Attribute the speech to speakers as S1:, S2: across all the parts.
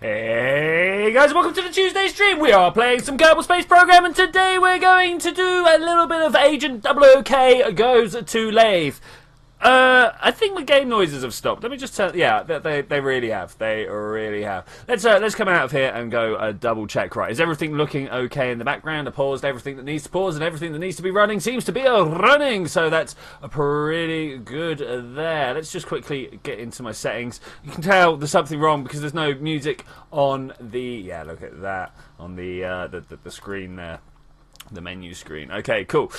S1: Hey guys, welcome to the Tuesday stream. We are playing some Kerbal Space Program, and today we're going to do a little bit of Agent OK goes to lathe. I think the game noises have stopped. Let me just tell. Yeah, they really have. They really have. Let's come out of here and go double check. Right, is everything looking okay in the background? I paused everything that needs to pause, and everything that needs to be running seems to be running. So that's pretty good there. Let's just quickly get into my settings. You can tell there's something wrong because there's no music on the. Yeah, look at that on the screen there, the menu screen. Okay, cool.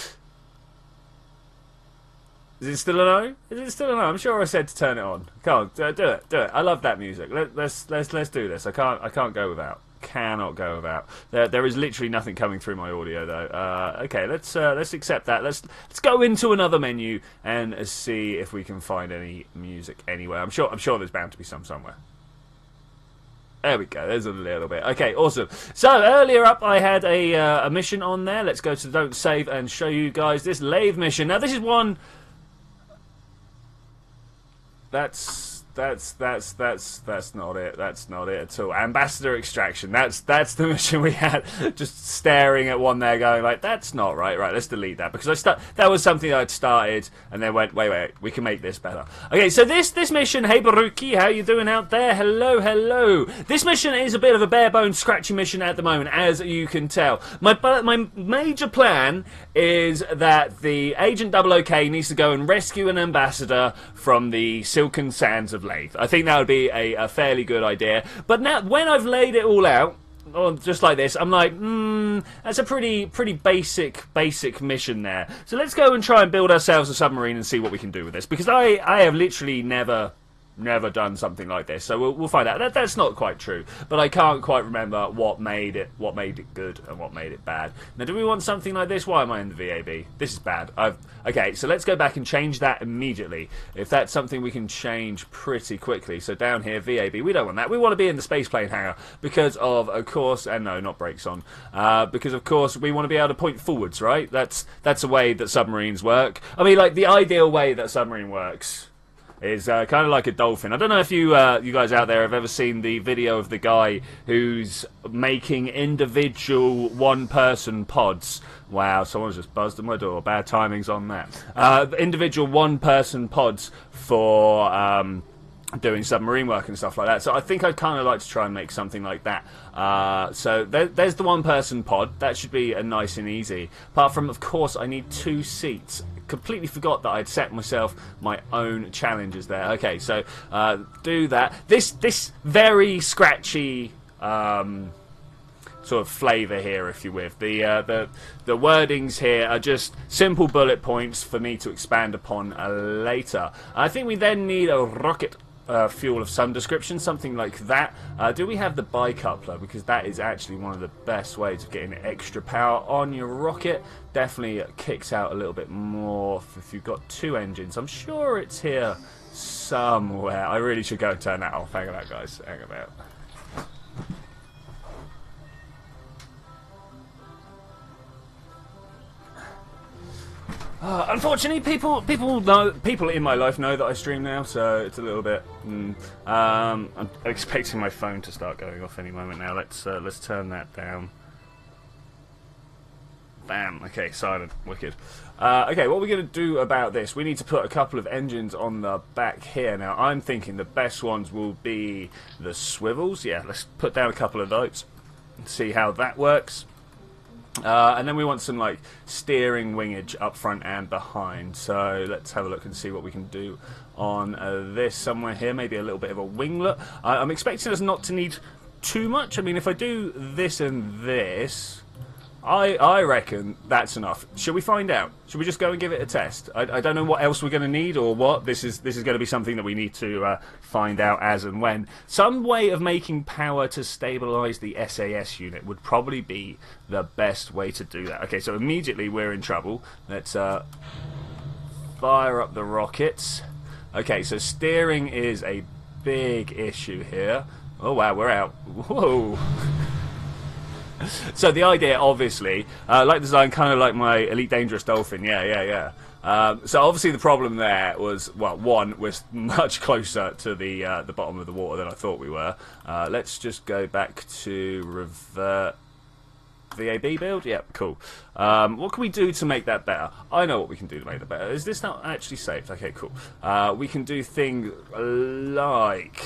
S1: Is it still a no? Is it still a no? I'm sure I said to turn it on. Come on, do it. I love that music. Let's do this. I can't go without. Cannot go without. There is literally nothing coming through my audio though. Okay, let's accept that. Let's go into another menu and see if we can find any music anywhere. I'm sure there's bound to be some somewhere. There we go, there's a little bit. Okay, awesome. So, earlier up I had a mission on there. Let's go to Don't Save and show you guys this lathe mission. Now, this is one. That's not it. That's not it at all. Ambassador extraction. That's the mission we had. Just staring at one there, going like, "That's not right." Right, let's delete that because that was something I'd started and then went, wait, we can make this better. Okay, so this mission, hey Baruki, how you doing out there? Hello. This mission is a bit of a bare bones, scratchy mission at the moment, as you can tell. My major plan is that the Agent OK needs to go and rescue an ambassador from the silken sands of lathe. I think that would be a fairly good idea. But now, when I've laid it all out, just like this, I'm like, that's a pretty basic mission there. So let's go and try and build ourselves a submarine and see what we can do with this. Because I have literally never done something like this, so we'll find out. That's not quite true, but I can't quite remember what made it good and what made it bad. Now, do we want something like this? Why am I in the VAB? This is bad. Okay, so let's go back and change that immediately. If that's something we can change pretty quickly. So down here, VAB, we don't want that. We want to be in the spaceplane hangar because of course, and no, not brakes on. Because of course we want to be able to point forwards, right? That's a way that submarines work. I mean, like the ideal way that a submarine works is kind of like a dolphin. I don't know if you guys out there have ever seen the video of the guy who's making individual one-person pods. Wow, someone's just buzzed at my door. Bad timings on that. Individual one-person pods for doing submarine work and stuff like that. So I think I'd kind of like to try and make something like that. So there's the one-person pod. That should be nice and easy. Apart from, of course, I need 2 seats. Completely forgot that I'd set myself my own challenges there. Okay, so do that. This very scratchy sort of flavour here, if you will. The wordings here are just simple bullet points for me to expand upon later. I think we then need a rocket fuel of some description, something like that. Do we have the bicoupler? Because that is actually one of the best ways of getting extra power on your rocket. Definitely kicks out a little bit more if you've got 2 engines. I'm sure it's here somewhere. I really should go and turn that off. Hang about, guys. Hang about. Unfortunately, people in my life know that I stream now, so it's a little bit. I'm expecting my phone to start going off any moment now. Let's turn that down. Bam. Okay, silent. Wicked. Okay, what are we going to do about this? We need to put a couple of engines on the back here. Now, I'm thinking the best ones will be the swivels. Yeah, let's put down a couple of those and see how that works. And then we want some like steering wingage up front and behind. So let's have a look and see what we can do on this somewhere here. Maybe a little bit of a winglet. I'm expecting us not to need too much. I mean, if I do this and this, I reckon that's enough. Should we find out? Should we just go and give it a test? I don't know what else we're going to need or what. This is going to be something that we need to find out as and when. Some way of making power to stabilize the SAS unit would probably be the best way to do that. Okay, so immediately we're in trouble. Let's fire up the rockets. Okay, so steering is a big issue here. Oh wow, we're out. Whoa. So the idea, obviously, like design, kind of like my Elite Dangerous Dolphin, yeah. So obviously the problem there was, well, one, we're much closer to the bottom of the water than I thought we were. Let's just go back to revert VAB build. Yep, cool. What can we do to make that better? I know what we can do to make that better. Is this not actually saved? Okay, cool. We can do things like...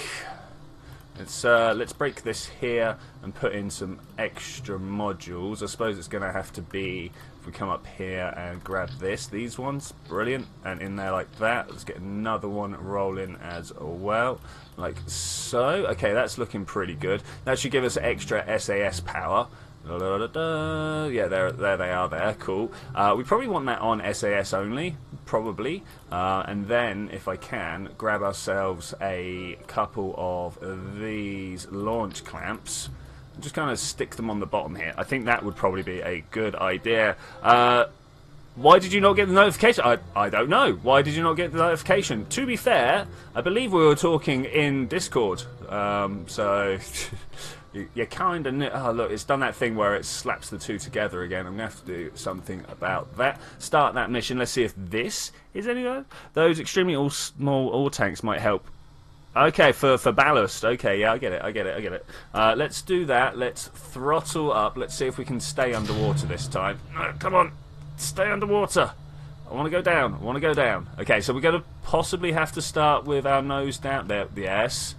S1: Let's break this here and put in some extra modules. I suppose it's going to have to be, if we come up here and grab these ones, brilliant, and in there like that. Let's get another one rolling as well, like so. Okay, that's looking pretty good. That should give us extra SAS power. Yeah, there they are there, cool. We probably want that on SAS only, probably, and then if I can grab ourselves a couple of these launch clamps and just kind of stick them on the bottom here. I think that would probably be a good idea. Why did you not get the notification? I don't know. Why did you not get the notification? To be fair, I believe we were talking in Discord, so you kind of... Oh, look, it's done that thing where it slaps the two together again. I'm going to have to do something about that. Start that mission. Let's see if this is any good. Those extremely small ore tanks might help. Okay, for ballast. Okay, yeah, I get it. Let's do that. Let's throttle up. Let's see if we can stay underwater this time. Come on. Stay underwater. I want to go down. Okay, so we're going to possibly have to start with our nose down. There. Yes.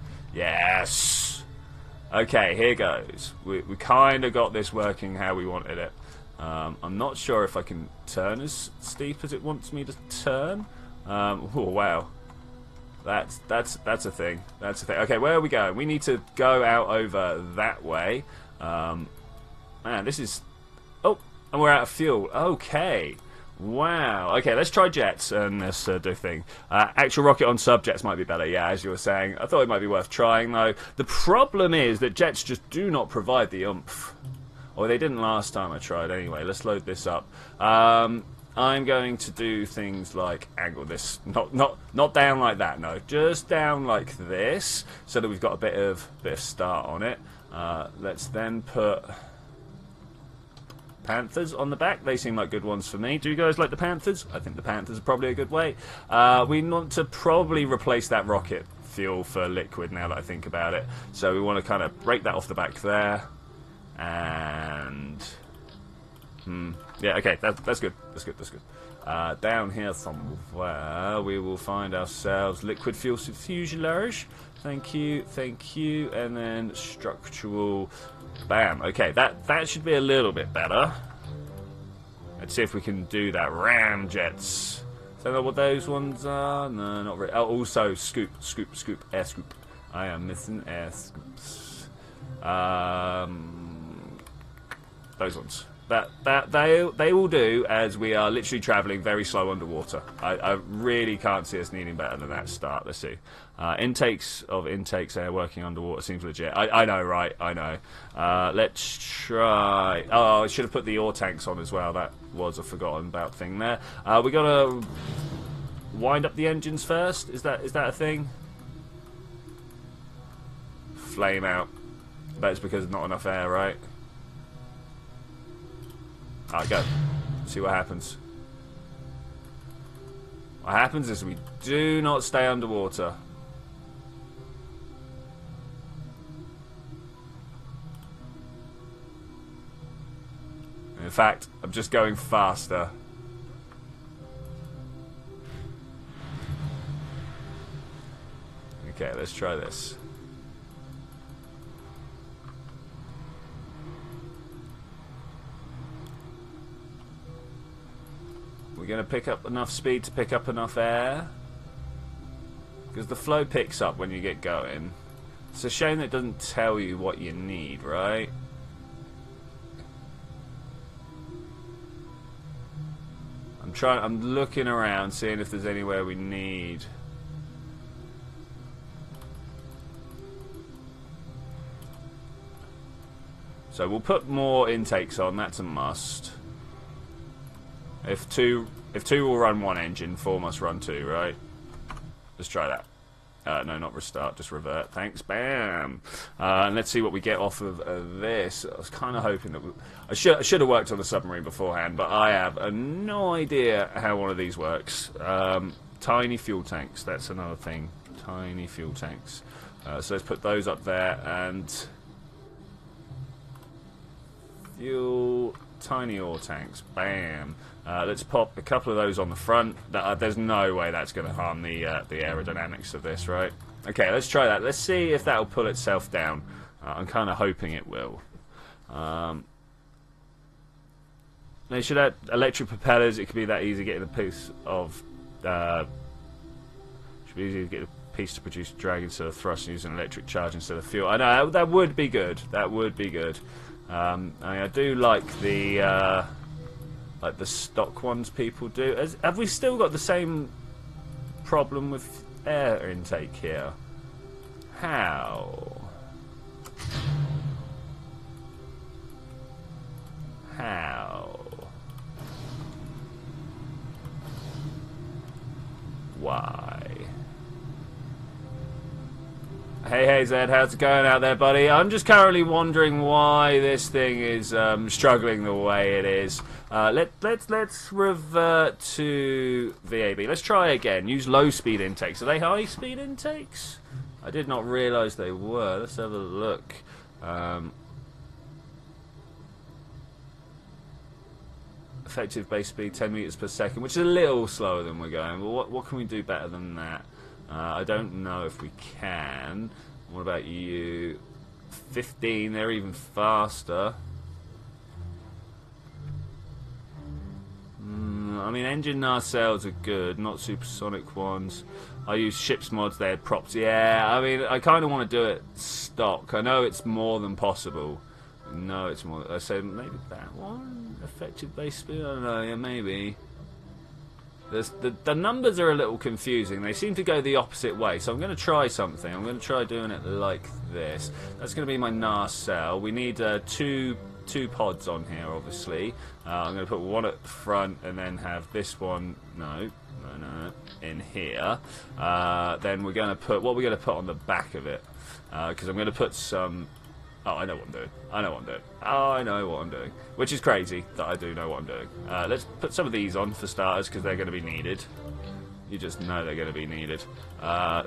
S1: Okay, here goes. We kind of got this working how we wanted it. I'm not sure if I can turn as steep as it wants me to turn. Oh wow, that's a thing. Okay, where are we going? We need to go out over that way. Man, this is... Oh, and we're out of fuel. Okay. Wow. Okay, let's try jets and let's do a thing. Actual rocket on subjets might be better, yeah, as you were saying. I thought it might be worth trying, though. The problem is that jets just do not provide the oomph. Or they didn't last time I tried anyway. Let's load this up. I'm going to do things like angle this. Not down like that, no. Just down like this, so that we've got a bit of start on it. Let's then put... Panthers on the back. They seem like good ones for me. Do you guys like the Panthers? I think the Panthers are probably a good way. We want to probably replace that rocket fuel for liquid now that I think about it. So we want to kind of break that off the back there. And... yeah, okay, that's good. Down here somewhere we will find ourselves liquid fuel fuselage. Thank you. And then structural... Bam. Okay, that should be a little bit better. Let's see if we can do that. Ramjets. Don't know what those ones are. No, not really. Oh, also scoop, air scoop. I am missing air scoops. Those ones. They will do, as we are literally travelling very slow underwater. I really can't see us needing better than that start. Let's see. Intakes air working underwater seems legit. I know, right? I know. Let's try... Oh, I should have put the ore tanks on as well. That was a forgotten about thing there. We got to wind up the engines first. Is that a thing? Flame out. But it's because not enough air, right? Alright, go. See what happens. What happens is we do not stay underwater. In fact, I'm just going faster. Okay, let's try this. We're going to pick up enough speed to pick up enough air. Because the flow picks up when you get going. It's a shame that it doesn't tell you what you need, right? I'm looking around, seeing if there's anywhere we need. So we'll put more intakes on, that's a must. If two will run one engine, 4 must run 2, right? Let's try that. No, not restart, just revert. Thanks, bam. And let's see what we get off of this. I was kind of hoping that I should have worked on the submarine beforehand, but I have no idea how one of these works. Tiny fuel tanks, that's another thing. Tiny fuel tanks. So let's put those up there, and fuel, tiny ore tanks, bam. Let's pop a couple of those on the front. There's no way that's going to harm the aerodynamics of this, right? Okay, let's try that. Let's see if that'll pull itself down. I'm kind of hoping it will. They should have electric propellers. It could be that easy getting a piece of... should be easy to get a piece to produce drag instead of thrust and using electric charge instead of fuel. I know, that would be good. That would be good. I do like the stock ones people do. Have we still got the same problem with air intake here? How? Why? Hey Zed, how's it going out there, buddy? I'm just currently wondering why this thing is struggling the way it is. Let's revert to VAB. Let's try again. Use low speed intakes. Are they high speed intakes? I did not realise they were. Let's have a look. Effective base speed 10 meters per second, which is a little slower than we're going. Well, what can we do better than that? I don't know if we can. What about you? 15, they're even faster. I mean, engine nacelles are good, not supersonic ones. I use ships mods, they had props. Yeah, I mean, I kind of want to do it stock. I know it's more than possible. No, it's more. I say maybe that one? Effective base speed? I don't know, yeah, maybe. The numbers are a little confusing. They seem to go the opposite way. So I'm going to try something. I'm going to try doing it like this. That's going to be my nacelle. We need two pods on here, obviously. I'm going to put one at the front and then have this one. No, in here. Then we're going to put what we're going to put on the back of it. Because I'm going to put some. Oh, I know what I'm doing. I know what I'm doing. Which is crazy that I do know what I'm doing. Let's put some of these on for starters because they're going to be needed. You just know they're going to be needed.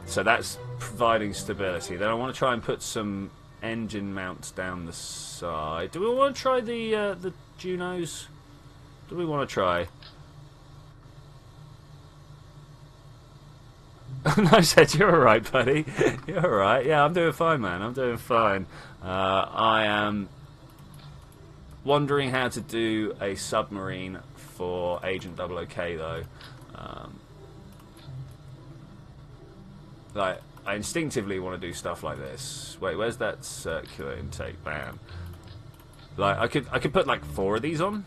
S1: So that's providing stability. Then I want to try and put some engine mounts down the side. Do we want to try the Junos? Do we want to try? I said, you're alright, buddy. You're alright. Yeah, I'm doing fine, man. I'm doing fine. I am wondering how to do a submarine for Agent OK, though. Like, I instinctively want to do stuff like this. Wait, where's that circular intake? Bam. Like, I could put like 4 of these on. Do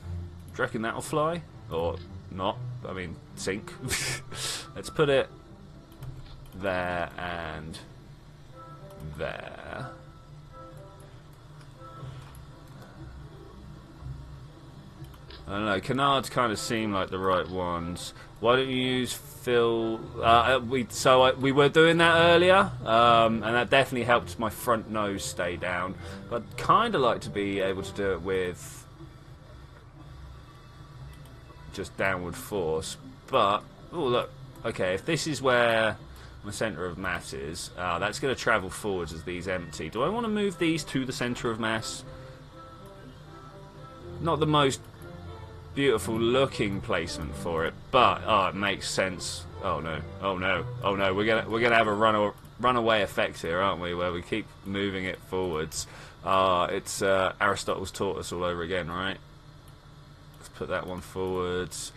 S1: you reckon that'll fly? Or not? I mean, sink. Let's put it there and there. I don't know, canards kind of seem like the right ones. Why don't you use fill? We were doing that earlier, and that definitely helped my front nose stay down. But I'd kind of like to be able to do it with just downward force. But oh look, okay, if this is where my centre of mass is, that's going to travel forwards as these empty. Do I want to move these to the centre of mass? Not the most beautiful looking placement for it, but it makes sense. Oh no, we're gonna have a runaway effect here, aren't we, where we keep moving it forwards. It's Aristotle's taught us all over again, right? Let's put that one forwards,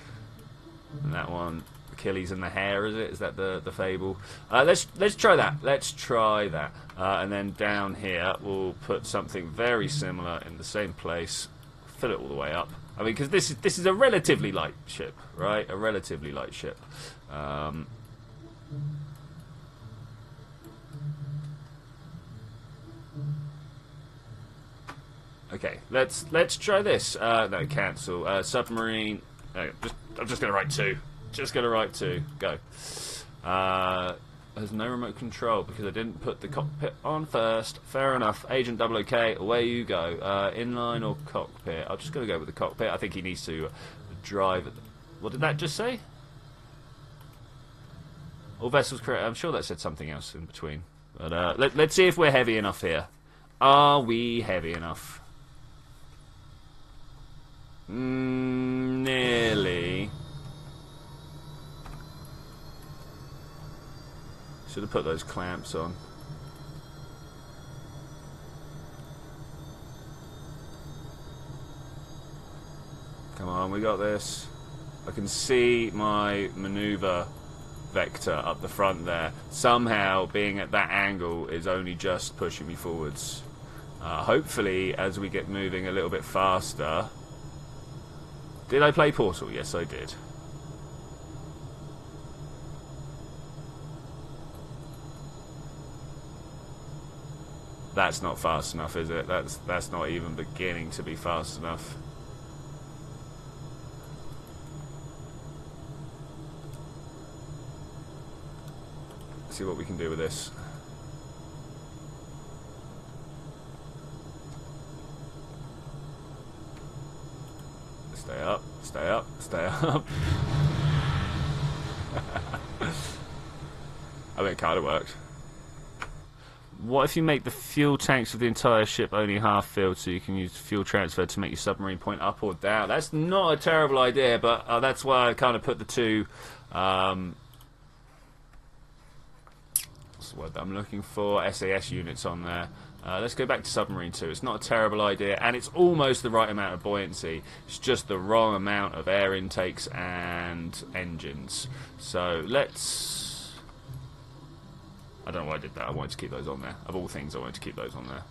S1: and that one Achilles and the hair, is it? Is that the fable? Let's try that. And then down here we'll put something very similar in the same place, fill it all the way up. I mean, because this is a relatively light ship, right? A relatively light ship. Okay, let's try this. No, cancel. Submarine. No, I'm just gonna write 2. Just gonna write 2. Go. has no remote control because I didn't put the cockpit on first. Fair enough. Agent 00K, away you go. Inline or cockpit? I'm just going to go with the cockpit. I think he needs to drive it. What did that just say? All vessels correct. I'm sure that said something else in between. But let's see if we're heavy enough here. Are we heavy enough? Nearly. Should have put those clamps on. Come on, we got this. I can see my maneuver vector up the front there. Somehow, being at that angle is only just pushing me forwards. Hopefully, as we get moving a little bit faster... Did I play Portal? Yes, I did. That's not fast enough, is it? That's not even beginning to be fast enough. Let's see what we can do with this. Stay up, stay up, stay up. I mean, it kind of worked. What if you make the fuel tanks of the entire ship only half filled so you can use fuel transfer to make your submarine point up or down? That's not a terrible idea, but that's why I kind of put the two... what's the word that I'm looking for? SAS units on there. Let's go back to submarine 2. It's not a terrible idea, and it's almost the right amount of buoyancy. It's just the wrong amount of air intakes and engines. So let's... I don't know why I did that. I wanted to keep those on there. Of all things, I wanted to keep those on there.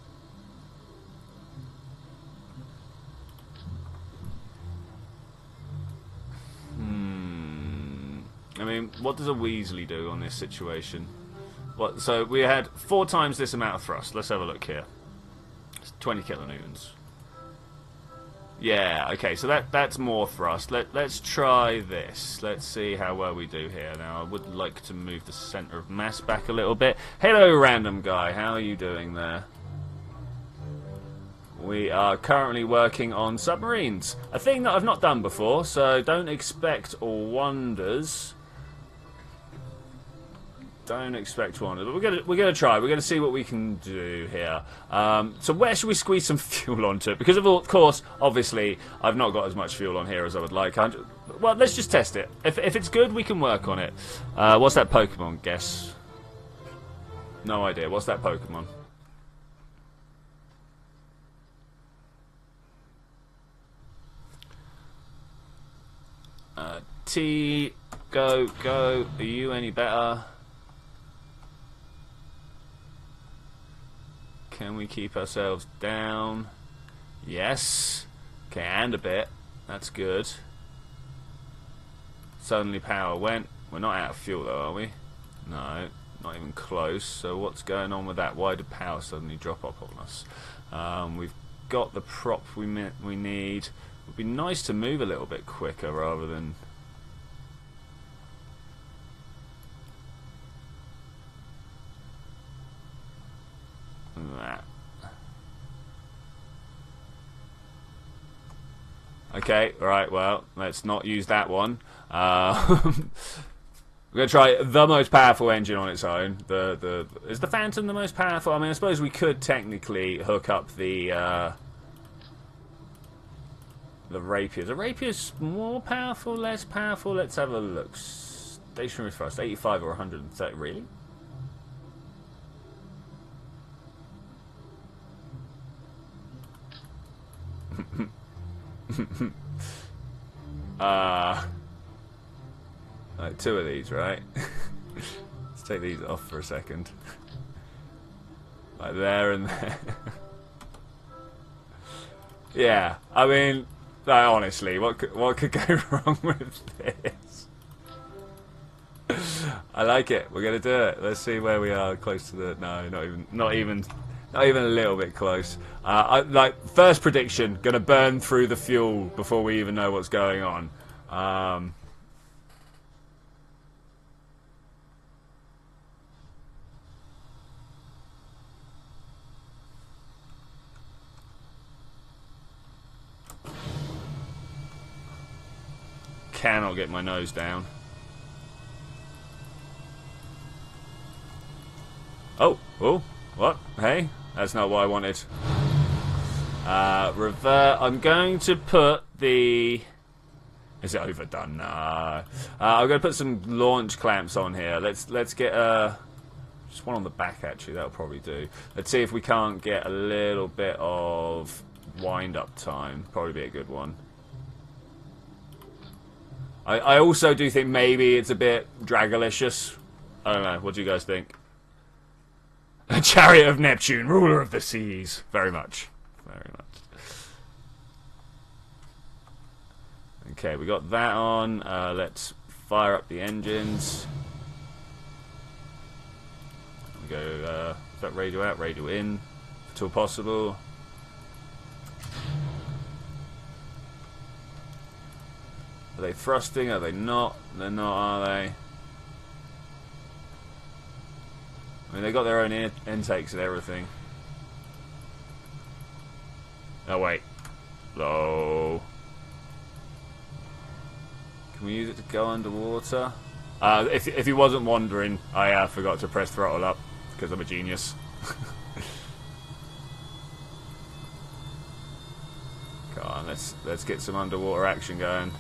S1: I mean, what does a Weasley do on this situation? What? So we had 4 times this amount of thrust. Let's have a look here. It's 20 kilonewtons. Yeah, okay, so that's more thrust. Let's try this. Let's see how well we do here. Now, I would like to move the centre of mass back a little bit. Hello, random guy. How are you doing there? We are currently working on submarines. A thing that I've not done before, so don't expect wonders. Don't expect wonders. But we're gonna try. We're gonna see what we can do here. So where should we squeeze some fuel onto it? Because of course, obviously, I've not got as much fuel on here as I would like. Well, let's just test it. If it's good, we can work on it. What's that Pokemon? Guess. No idea. What's that Pokemon? T. Go. Are you any better? Can we keep ourselves down? Yes. Okay, and a bit. That's good. Suddenly power went. We're not out of fuel though, are we? No, not even close. So what's going on with that? Why did power suddenly drop off on us? We've got the prop we need. It would be nice to move a little bit quicker rather than... that. Okay, right, well, let's not use that one. We're going to try the most powerful engine on its own. Is the Phantom the most powerful? I mean, I suppose we could technically hook up the Rapiers. Are Rapiers more powerful, less powerful? Let's have a look. Stationary thrust, 85 or 130, really? Like 2 of these, right? Let's take these off for a second. Like there and there. Yeah, I mean, like, honestly, what could go wrong with this? I like it. We're gonna do it. Let's see where we are. Close to the... No, not even a little bit close. Like, first prediction, gonna burn through the fuel before we even know what's going on. cannot get my nose down. Oh, what? Hey, that's not what I wanted. Revert. I'm going to put the... Is it overdone? No. I'm going to put some launch clamps on here. Let's get just one on the back, actually. That'll probably do. Let's see if we can't get a little bit of wind-up time. Probably be a good one. I also do think maybe it's a bit Dragalicious. I don't know. What do you guys think? A chariot of Neptune, ruler of the seas. Very much. Very much. Okay, we got that on. Let's fire up the engines. We go, is that radio out? Radio in. If at all possible. Are they thrusting? Are they not? They're not, are they? I mean, they got their own intakes and everything. Oh, wait. Low. Can we use it to go underwater? If he wasn't wondering, I forgot to press throttle up because I'm a genius. Come on, let's get some underwater action going.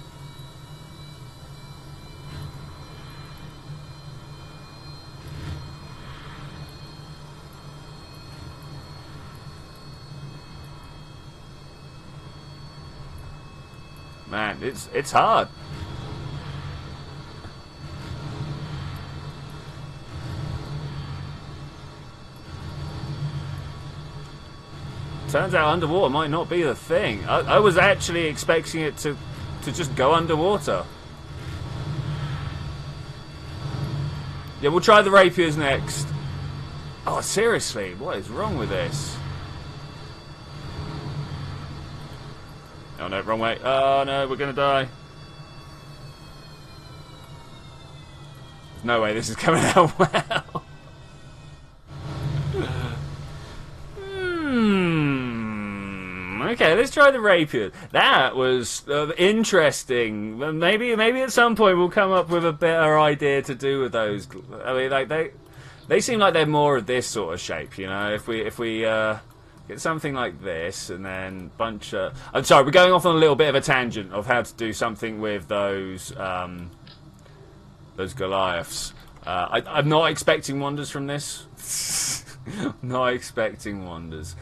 S1: Man, it's hard. Turns out underwater might not be the thing. I was actually expecting it to just go underwater. Yeah, we'll try the rapiers next. Oh, seriously, what is wrong with this? Oh no, wrong way. Oh no, we're gonna die. There's no way this is coming out well. Okay, let's try the rapier. That was interesting. Maybe at some point we'll come up with a better idea to do with those. I mean, like they seem like they're more of this sort of shape, you know. If we get something like this, and then bunch of... I'm sorry, we're going off on a little bit of a tangent of how to do something with those Goliaths. I'm not expecting wonders from this. Not expecting wonders.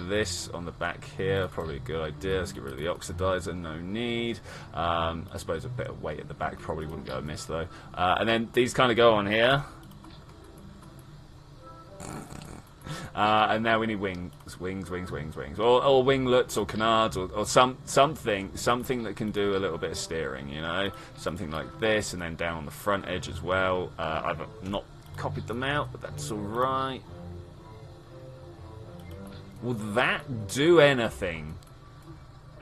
S1: This on the back here, probably a good idea. Let's get rid of the oxidizer, no need. I suppose a bit of weight at the back probably wouldn't go amiss though. And then these kind of go on here. And now we need wings, or winglets, or canards, or something that can do a little bit of steering, you know, something like this, and then down on the front edge as well. I've not copied them out, but that's all right. Will that do anything?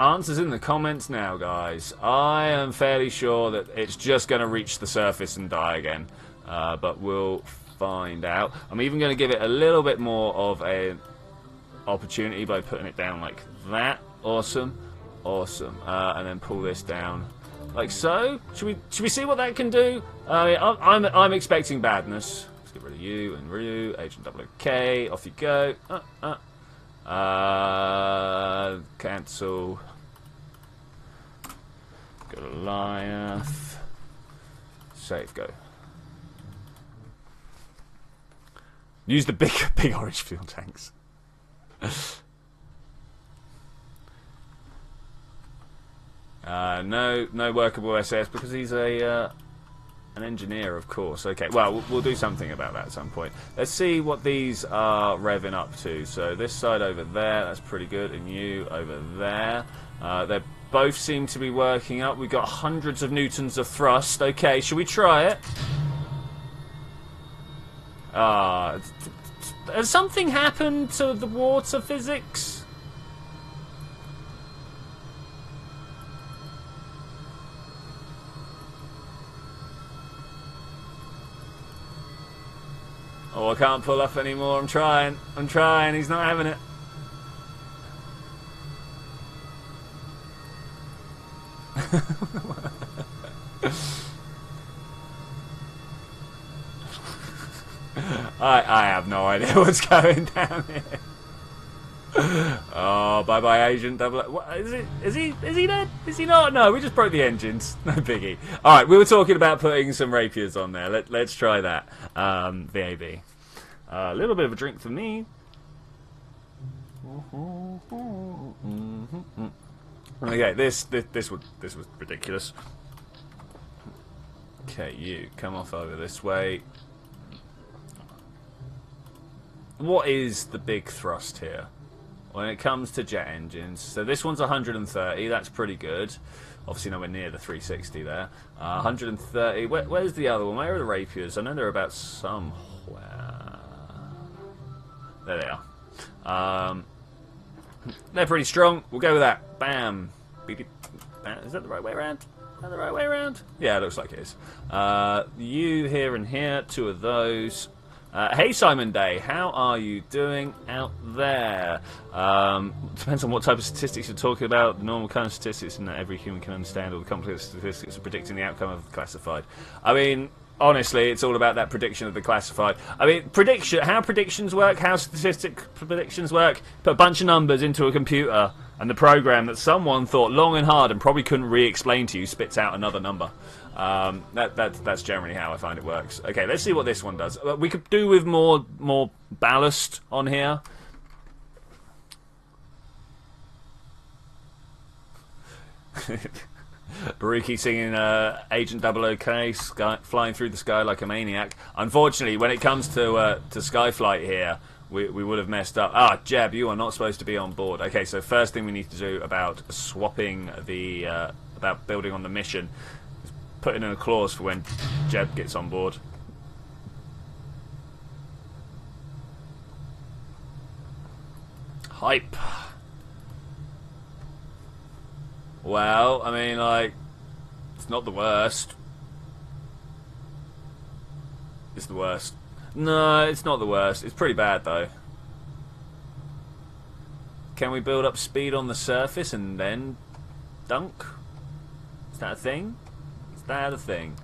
S1: Answers in the comments now, guys. I am fairly sure that it's just going to reach the surface and die again, but we'll find out. I'm even going to give it a little bit more of an opportunity by putting it down like that. Awesome, awesome. And then pull this down like so. Should we see what that can do? I'm expecting badness. Let's get rid of you and Ryu. Agent WK. Off you go. Cancel. Goliath. Save. Go. Use the big orange fuel tanks. No workable SS because he's an engineer, of course. Okay, well, we'll do something about that at some point. Let's see what these are revving up to. So this side over there, that's pretty good, and you over there. They both seem to be working up. We've got hundreds of newtons of thrust. Okay, should we try it? Has something happened to the water physics? Oh, I can't pull up anymore. I'm trying. He's not having it. I have no idea what's going down here. Oh, bye bye, Agent Double. What, is he dead? Is he not? No, we just broke the engines. No biggie. All right, we were talking about putting some rapiers on there. Let's try that. VAB. A little bit of a drink for me. Okay, this was ridiculous. Okay, you come off over this way. What is the big thrust here when it comes to jet engines? So this one's 130. That's pretty good. Obviously nowhere near the 360 there. 130. Where's the other one? Where are the rapiers? I know they're about somewhere. There they are. They're pretty strong. We'll go with that. Bam. Is that the right way around? Is that the right way around? Yeah, it looks like it is. You here and here. Two of those. Hey Simon Day, how are you doing out there? Depends on what type of statistics you're talking about. The normal kind of statistics, and that every human can understand, or the complex statistics of predicting the outcome of the classified. I mean, honestly, it's all about that prediction of the classified. I mean, how predictions work, how statistic predictions work. Put a bunch of numbers into a computer, and the program that someone thought long and hard and probably couldn't re-explain to you spits out another number. That's generally how I find it works. Okay, let's see what this one does. We could do with more ballast on here. Baruki singing Agent 00K, flying through the sky like a maniac. Unfortunately, when it comes to Skyflight here, we would have messed up. Ah, Jeb, you are not supposed to be on board. Okay, so first thing we need to do about swapping the about building on the mission. Putting in a clause for when Jeb gets on board. Hype. Well, I mean, like, it's not the worst. It's the worst. No, it's not the worst. It's pretty bad, though. Can we build up speed on the surface and then dunk? Is that a thing? That a thing.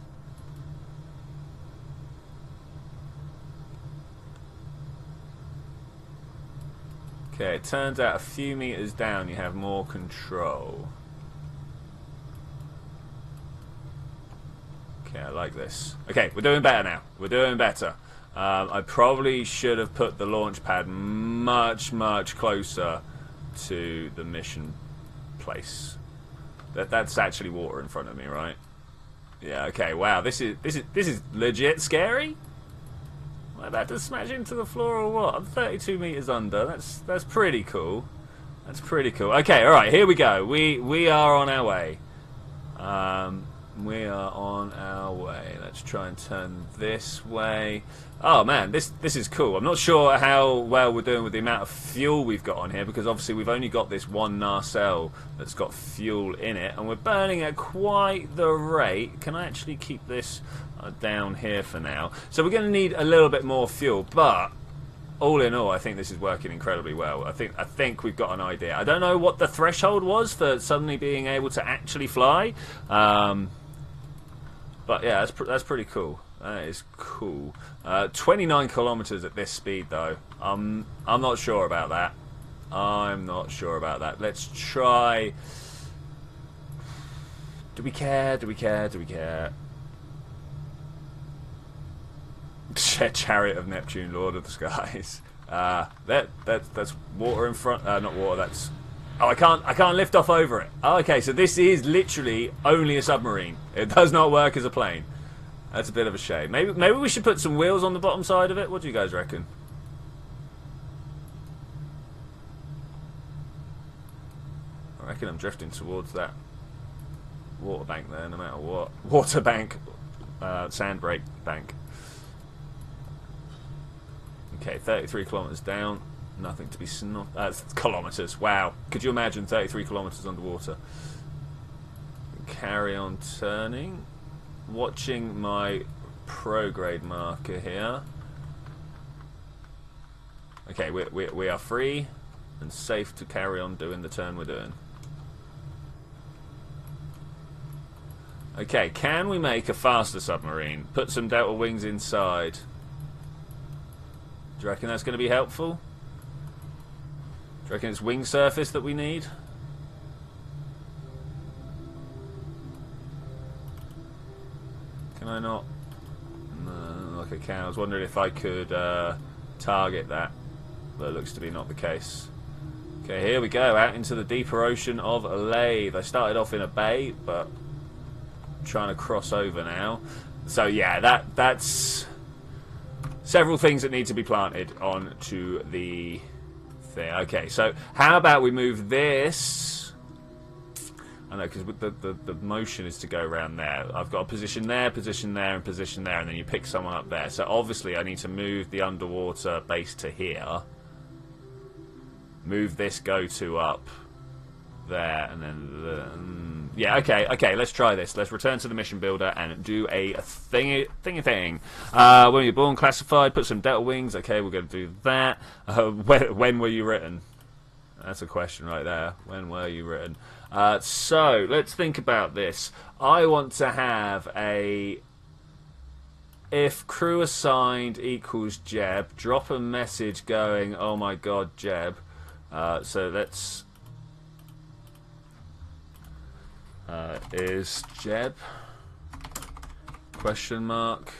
S1: Okay, it turns out a few meters down you have more control. Okay, I like this. Okay, we're doing better now. We're doing better. I probably should have put the launch pad much closer to the mission place. That's actually water in front of me, right? Yeah, okay, wow, this is legit scary. Am I about to smash into the floor or what? I'm 32 meters under. That's pretty cool. That's pretty cool. Okay, alright, here we go. We are on our way. We are on our way. Let's try and turn this way. Oh man, this is cool. I'm not sure how well we're doing with the amount of fuel we've got on here, because obviously we've only got this one nacelle that's got fuel in it, and we're burning at quite the rate. Can I actually keep this down here for now? So we're going to need a little bit more fuel, but all in all, I think this is working incredibly well. I think we've got an idea. I don't know what the threshold was for suddenly being able to actually fly, but yeah, that's pretty cool. That is cool. 29 kilometers at this speed, though. I'm not sure about that. I'm not sure about that. Let's try. Do we care? Do we care? Do we care? Chariot of Neptune, Lord of the Skies. That's water in front. Not water. That's. Oh, I can't lift off over it. Oh, okay, so this is literally only a submarine. It does not work as a plane. That's a bit of a shame. Maybe we should put some wheels on the bottom side of it. What do you guys reckon? I reckon I'm drifting towards that water bank there, no matter what. Water bank, sand break bank. Okay, 33 kilometers down. Nothing to be kilometers. Wow. Could you imagine 33 kilometers underwater? Carry on turning. Watching my prograde marker here. Okay, we are free and safe to carry on doing the turn we're doing. Okay, can we make a faster submarine? Put some delta wings inside. Do you reckon that's going to be helpful? Do you reckon it's wing surface that we need? Can I not? No, like I can. I was wondering if I could target that, but it looks to be not the case. Okay, here we go, out into the deeper ocean of Laythe. I started off in a bay, but I'm trying to cross over now. So yeah, that's several things that need to be planted onto the thing. Okay, so how about we move this? I know, because the motion is to go around there. I've got a position there, and position there, and then you pick someone up there. So obviously I need to move the underwater base to here. Move this go-to up there, and then yeah, okay, let's try this. Let's return to the mission builder and do a thing. When were you born? Classified. Put some delta wings. Okay, we're going to do that. When were you written? That's a question right there. When were you written? So let's think about this. I want to have a if crew assigned equals Jeb. Drop a message going, oh my god, Jeb. So let's is Jeb question mark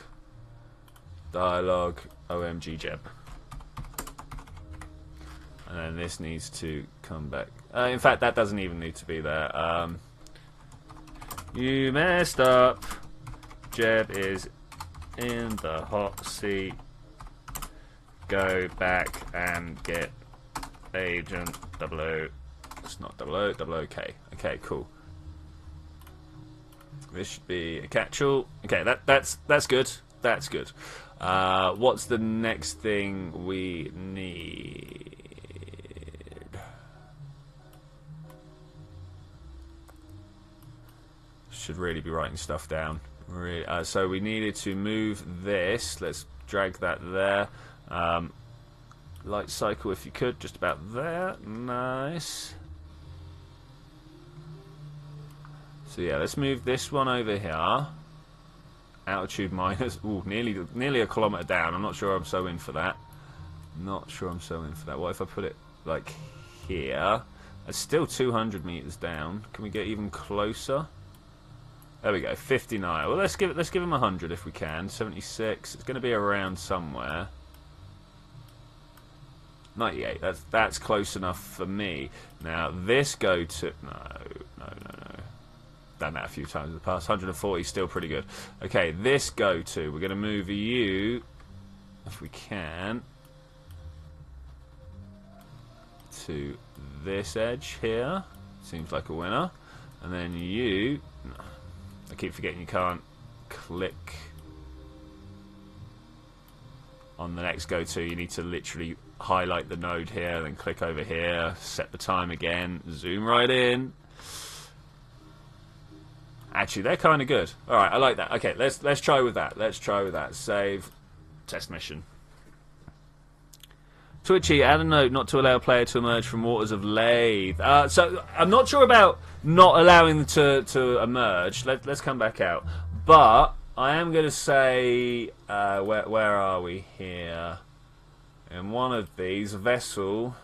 S1: dialogue OMG Jeb, and then this needs to come back. In fact, that doesn't even need to be there. You messed up. Jeb is in the hot seat. Go back and get Agent 00. It's not 00, OK. Okay, cool. This should be a catch-all. Okay, that's good. That's good. What's the next thing we need? Should really be writing stuff down. Really, so we needed to move this. Let's drag that there. Light cycle if you could, just about there. Nice. So yeah, let's move this one over here. Altitude minus, ooh, nearly a kilometre down. I'm not sure I'm so in for that. Not sure I'm so in for that. What if I put it like here? It's still 200 meters down. Can we get even closer? There we go, 59. Well, let's give him 100 if we can. 76. It's going to be around somewhere. 98. That's close enough for me. Now this go to no. Done that a few times in the past. 140 is still pretty good. Okay, this go to. We're going to move you, if we can, to this edge here. Seems like a winner. And then you. I keep forgetting you can't click on the next go-to. You need to literally highlight the node here, then click over here, set the time again, zoom right in. Actually, they're kind of good. All right, I like that. Okay, let's try with that. Let's try with that. Save, test mission. Twitchi, add a note not to allow a player to emerge from waters of Laythe. So I'm not sure about not allowing them to emerge. Let's come back out. But I am going to say, where are we here? In one of these, vessel,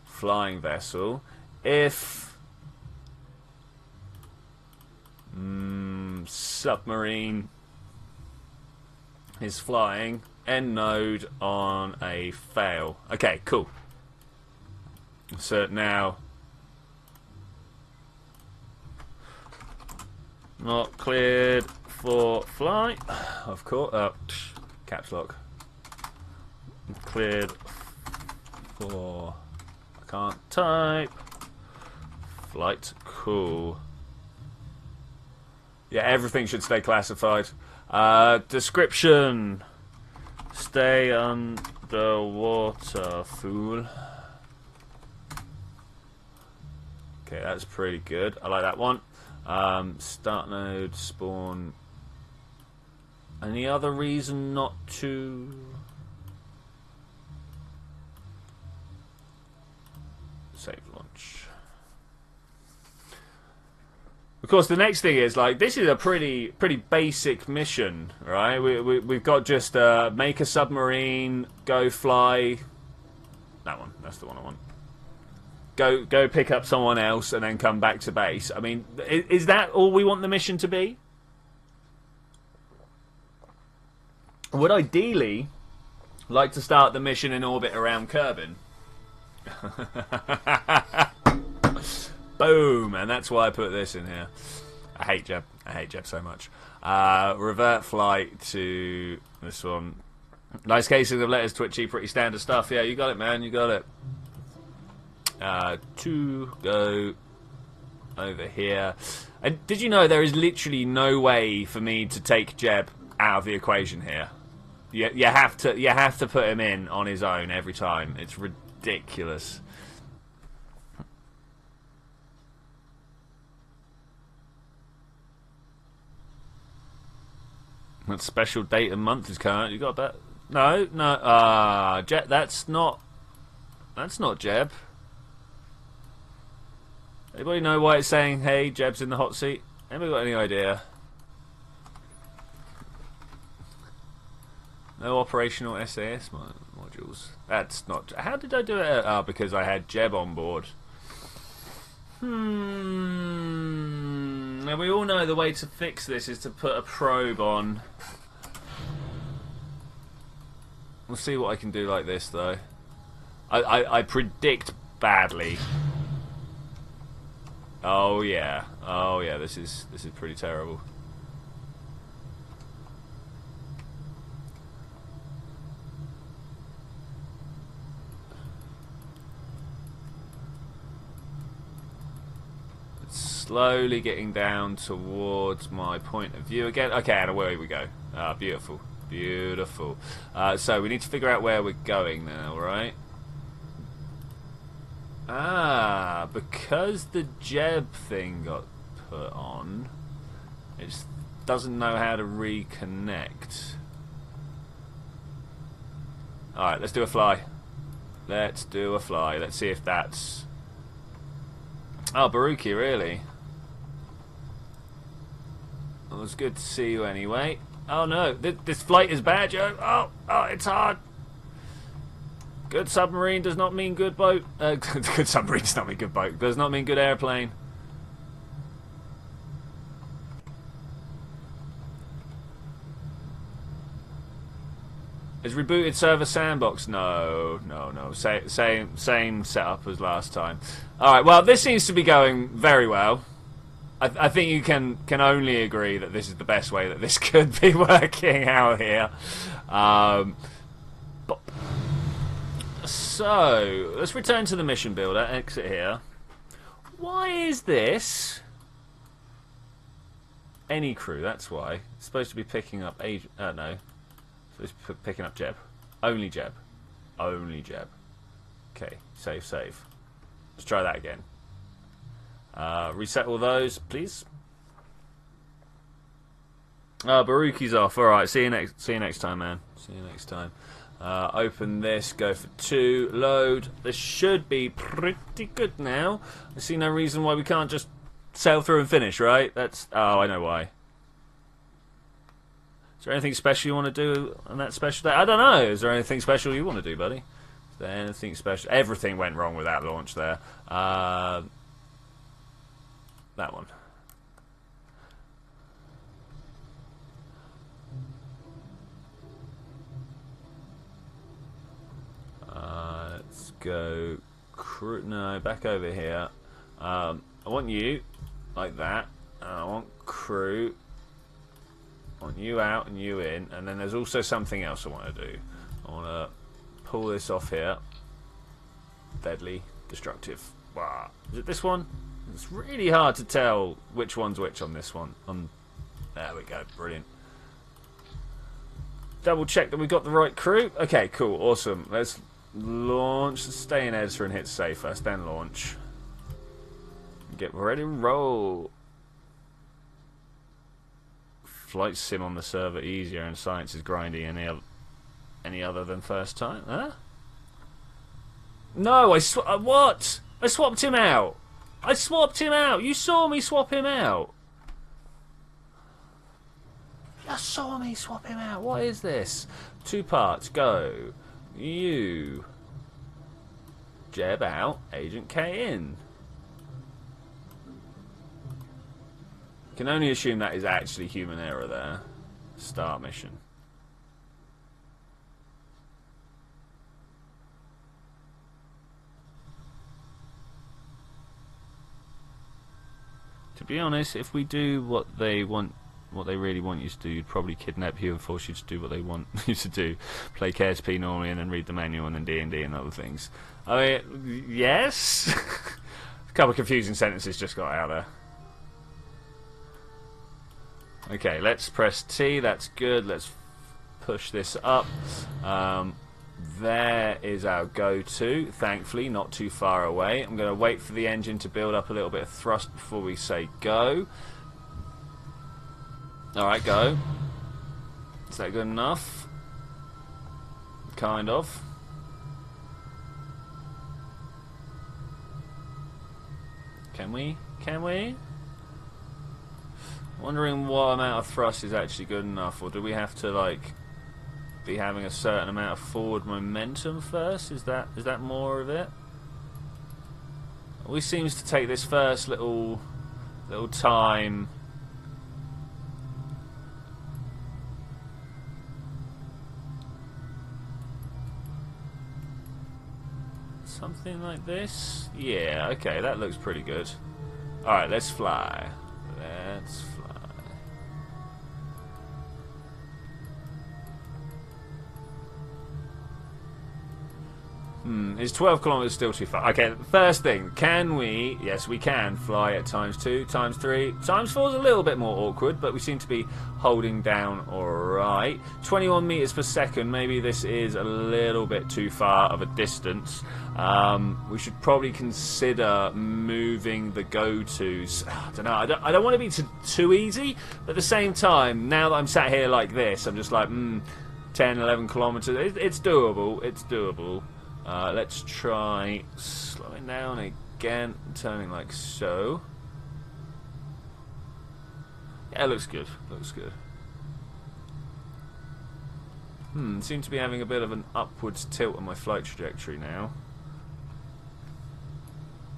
S1: flying vessel, if submarine is flying, end node on a fail. Okay, cool. So now, not cleared for flight. Of course, caps lock. Cleared for, I can't type, flight. Cool. Yeah, everything should stay classified. Description. Stay underwater, fool. Okay, that's pretty good. I like that one. Start node, spawn. Any other reason not to? Save launch. Of course, the next thing is, like, this is a pretty basic mission, right? We've got just make a submarine, go fly. That one, that's the one I want. Go pick up someone else and then come back to base. I mean, is that all we want the mission to be? Would ideally like to start the mission in orbit around Kerbin. Boom, and that's why I put this in here. I hate Jeb. I hate Jeb so much. Revert flight to this one. Nice casing of letters, Twitchy. Pretty standard stuff. Yeah, you got it, man. You got it. To go over here. And did you know there is literally no way for me to take Jeb out of the equation here? You have to put him in on his own every time. It's ridiculous. What special date and month is current? You got that? No. Jeb, that's not Jeb. Anybody know why it's saying, hey, Jeb's in the hot seat? Anybody got any idea? No operational SAS modules. That's not... How did I do it? Oh, because I had Jeb on board. Now we all know the way to fix this is to put a probe on. We'll see what I can do like this, though. I predict badly. Oh yeah, this is pretty terrible. It's slowly getting down towards my point of view again. Okay, and away we go. Ah, beautiful, beautiful. So we need to figure out where we're going now, right? Ah, because the Jeb thing got put on, it just doesn't know how to reconnect. Alright, let's do a fly. Let's do a fly. Let's see if that's... Oh, Baruki, really? Well, it was good to see you anyway. Oh no, this flight is bad, Joe. Oh, it's hard. Good submarine does not mean good boat. Good submarine does not mean good boat. Does not mean good airplane. Is rebooted server sandbox? No. Same setup as last time. All right. Well, this seems to be going very well. I think you can only agree that this is the best way that this could be working out here. So, let's return to the mission builder, exit here. Why is this? Any crew, that's why. It's supposed to be picking up no. It's supposed to be picking up Jeb. Only Jeb. Only Jeb. Okay, save. Let's try that again. Reset all those, please. Baruki's off. Alright, see you next time, man. See you next time. Open this, go for 2, load. This should be pretty good now. I see no reason why we can't just sail through and finish, right? That's... Oh, I know why. Is there anything special you want to do on that special day? I don't know. Is there anything special you want to do, buddy? Is there anything special? Everything went wrong with that launch there. That one. Let's go crew. No, back over here. I want you like that. I want crew. I want you out and you in. And then there's also something else I want to do. I want to pull this off here. Deadly, destructive. Wow. Is it this one? It's really hard to tell which one's which on this one. There we go. Brilliant. Double check that we've got the right crew. Okay, cool. Awesome. Let's launch. Stay in EDSA and hit save first, then launch. Get ready to roll. Flight sim on the server easier and science is grindy any other than first time. Huh? No, what? I swapped him out. I swapped him out. You saw me swap him out. You saw me swap him out. What is this? 2 parts. Go. You. Jeb out. Agent K in. Can only assume that is actually human error there. Start mission. To be honest, if we do what they really want you to do, you'd probably kidnap you and force you to do what they want you to do. Play KSP normally and then read the manual and then D&D and other things. I mean, yes? A couple of confusing sentences just got out there. Okay, let's press T, that's good. Let's push this up. There is our go-to, thankfully, not too far away. I'm going to wait for the engine to build up a little bit of thrust before we say go. Alright, go. Is that good enough? Kind of. Can we? Can we? Wondering what amount of thrust is actually good enough, or do we have to, like, be having a certain amount of forward momentum first? Is that more of it? Always seems to take this first little time. Something like this? Yeah, okay, that looks pretty good. Alright, let's fly. Let's fly. Is 12 kilometers still too far? Okay, first thing, can we? Yes, we can fly at ×2, ×3, ×4 is a little bit more awkward, but we seem to be holding down alright. 21 meters per second, maybe this is a little bit too far of a distance. We should probably consider moving the go-tos. I don't know, I don't want to be too easy, but at the same time, now that I'm sat here like this, I'm just like, 10, 11 kilometers, it's doable, it's doable. Let's try slowing down again, turning like so. Yeah, looks good. Looks good. Seem to be having a bit of an upwards tilt on my flight trajectory now.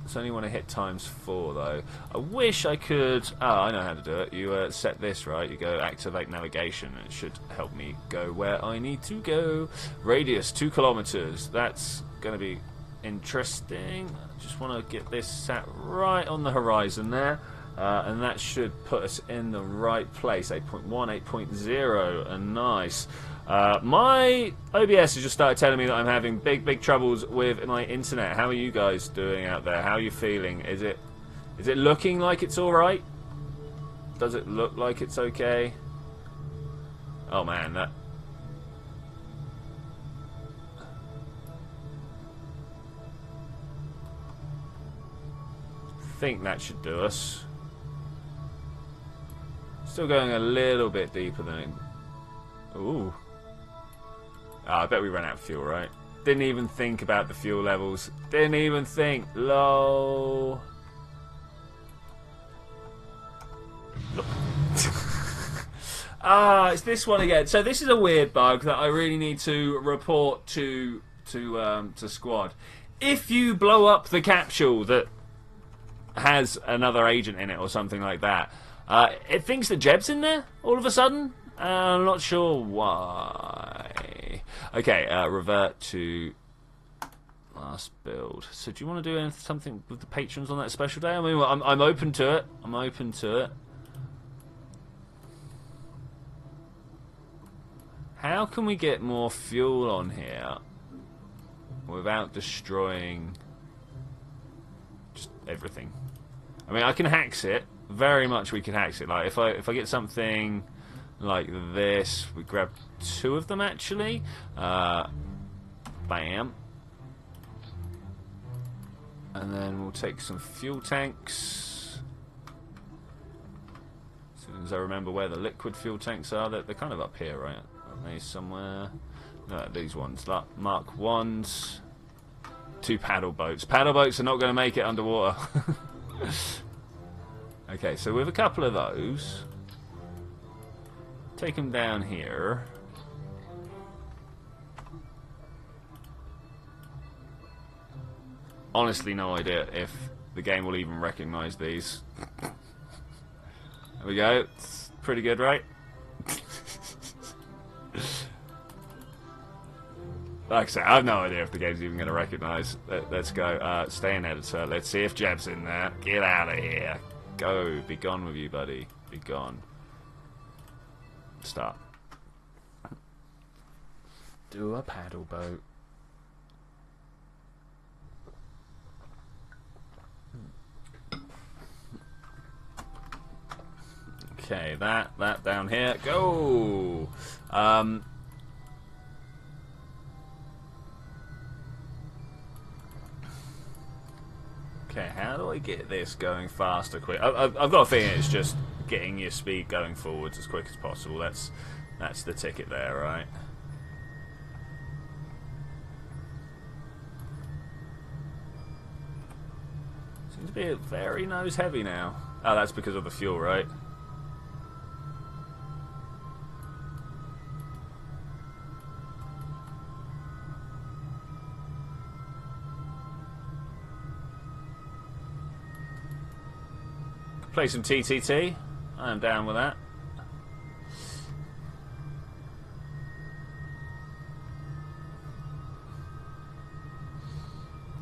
S1: It's only when I hit ×4 though. I wish I could. Oh, I know how to do it. You set this right. You go activate navigation, and it should help me go where I need to go. Radius 2 kilometers. That's going to be interesting. I just want to get this sat right on the horizon there, and that should put us in the right place. 8.1, 8.0, and nice. My OBS has just started telling me that I'm having big troubles with my internet. How are you guys doing out there? How are you feeling? Is it looking like it's alright? Does it look like it's okay? Oh man, that... I think that should do us. Still going a little bit deeper than it... Ooh. Oh, I bet we ran out of fuel, right? Didn't even think about the fuel levels. Didn't even think. Low. It's this one again. So this is a weird bug that I really need to report to squad. If you blow up the capsule that has another agent in it or something like that, it thinks that Jeb's in there all of a sudden. I'm not sure why. Okay, revert to last build. So do you want to do something with the patrons on that special day? I mean, I'm open to it. I'm open to it. How can we get more fuel on here without destroying just everything? I mean, I can hacks it. Very much we can hacks it. Like if I get something like this, we grab 2 of them actually. Bam. And then we'll take some fuel tanks. As soon as I remember where the liquid fuel tanks are, they're kind of up here, right? Aren't they somewhere? No, these ones. Mark 1s. 2 paddle boats. Paddle boats are not going to make it underwater. Okay, so with a couple of those, take them down here. Honestly, no idea if the game will even recognise these. There we go. It's pretty good, right? Like I say, I have no idea if the game's even going to recognise. Let's go. Stay in editor. Let's see if Jeb's in there. Get out of here. Go. Be gone with you, buddy. Be gone. Start. Do a paddle boat. Okay, that down here. Go! Okay, how do I get this going faster, quick? I've got a feeling it's just getting your speed going forwards as quick as possible. That's the ticket there, right? Seems to be very nose heavy now. Oh, that's because of the fuel, right? Play some TTT. I am down with that.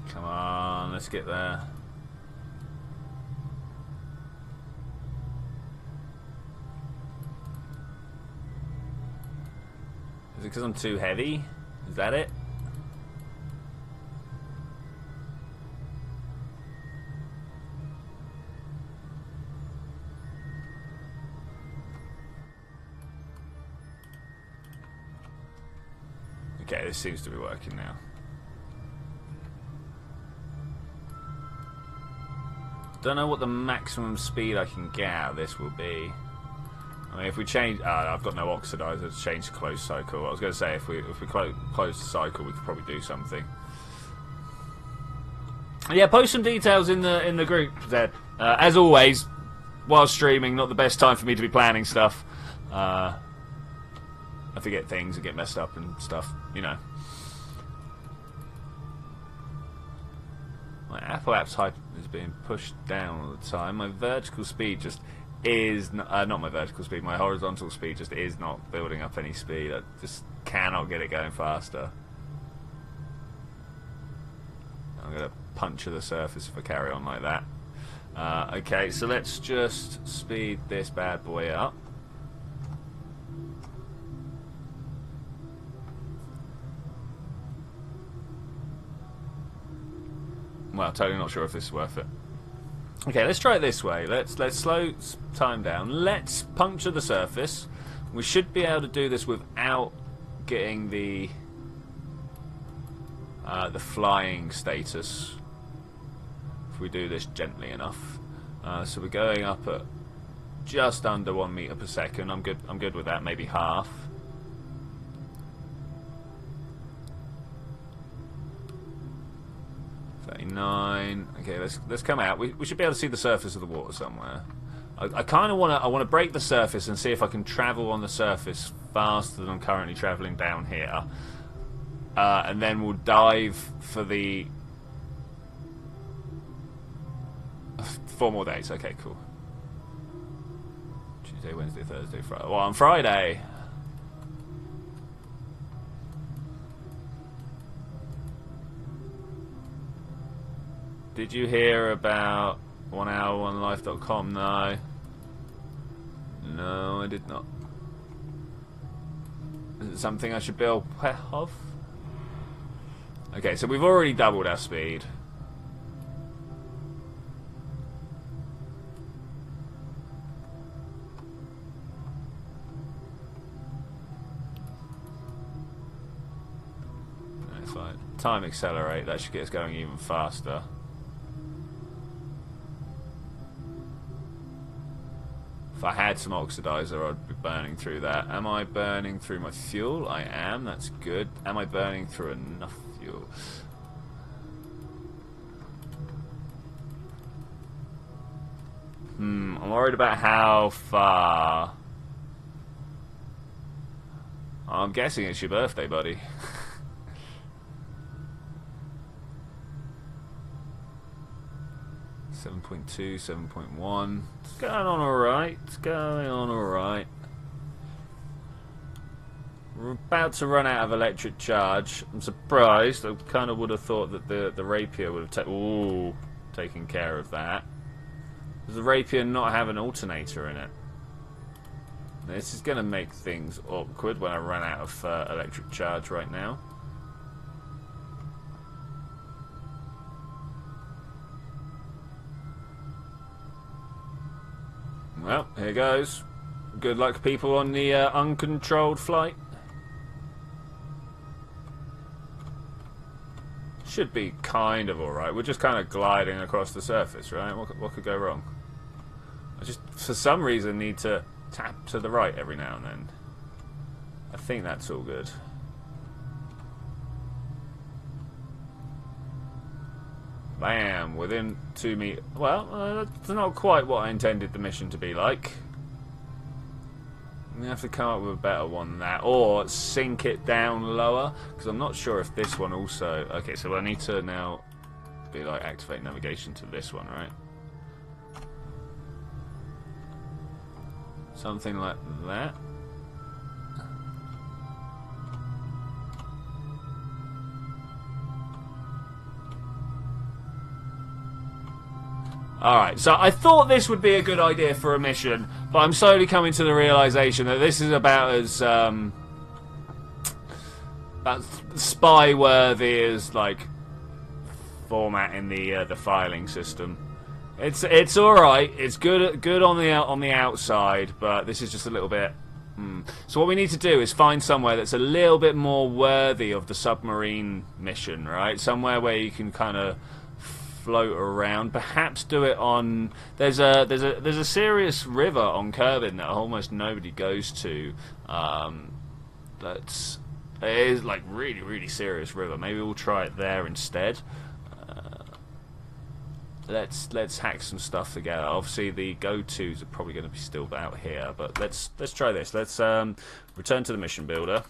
S1: Come on, let's get there. Is it because I'm too heavy? Is that it? Okay, this seems to be working now. Don't know what the maximum speed I can get out of this will be. I mean, if we change... I've got no oxidizer to change to closed cycle. I was going to say, if we close the cycle, we could probably do something. Yeah, post some details in the group, Zed. As always, while streaming, not the best time for me to be planning stuff. I forget things and get messed up and stuff, you know. My Apple App's hype is being pushed down all the time. My vertical speed just is... not my vertical speed, my horizontal speed just is not building up any speed. I just cannot get it going faster. I'm going to puncture the surface if I carry on like that. Okay, so let's just speed this bad boy up. Well, totally not sure if this is worth it. Okay, let's try it this way. Let's slow time down. Let's puncture the surface. We should be able to do this without getting the flying status. If we do this gently enough. So we're going up at just under 1 meter per second. I'm good with that. Maybe half. Okay, let's come out. We should be able to see the surface of the water somewhere. I kind of want to break the surface and see if I can travel on the surface faster than I'm currently traveling down here, and then we'll dive for the 4 more days. Okay, cool. Tuesday, Wednesday, Thursday, Friday. Well, on Friday. Did you hear about 1hour1life.com? No. No, I did not. Is it something I should be aware of? Okay, so we've already doubled our speed. That's fine. Time accelerate, that should get us going even faster. If I had some oxidizer, I'd be burning through that. Am I burning through my fuel? I am. That's good. Am I burning through enough fuel? I'm worried about how far. I'm guessing it's your birthday, buddy. 7.2, 7.1. It's going on alright. It's going on alright. We're about to run out of electric charge. I'm surprised. I kind of would have thought that the rapier would have taken care of that. Does the rapier not have an alternator in it? This is going to make things awkward when I run out of electric charge right now. Well, here goes. Good luck, people on the uncontrolled flight. Should be kind of alright. We're just kind of gliding across the surface, right? What could go wrong? I just, for some reason, need to tap to the right every now and then. I think that's all good. Bam! Within 2 meters. Well, that's not quite what I intended the mission to be like. I'm going to have to come up with a better one than that. Or sink it down lower. Because I'm not sure if this one also... Okay, so I need to now be like activate navigation to this one, right? Something like that. Alright, so I thought this would be a good idea for a mission, but I'm slowly coming to the realization that this is about as about spy-worthy as like formatting the filing system. It's all right. It's good on the outside, but this is just a little bit. So what we need to do is find somewhere that's a little bit more worthy of the submarine mission, right? Somewhere where you can kind of float around. Perhaps do it on. There's a serious river on Kerbin that almost nobody goes to. It is like really serious river. Maybe we'll try it there instead. Let's hack some stuff together. Obviously, the go-tos are probably going to be still out here, but let's try this. Let's return to the mission builder.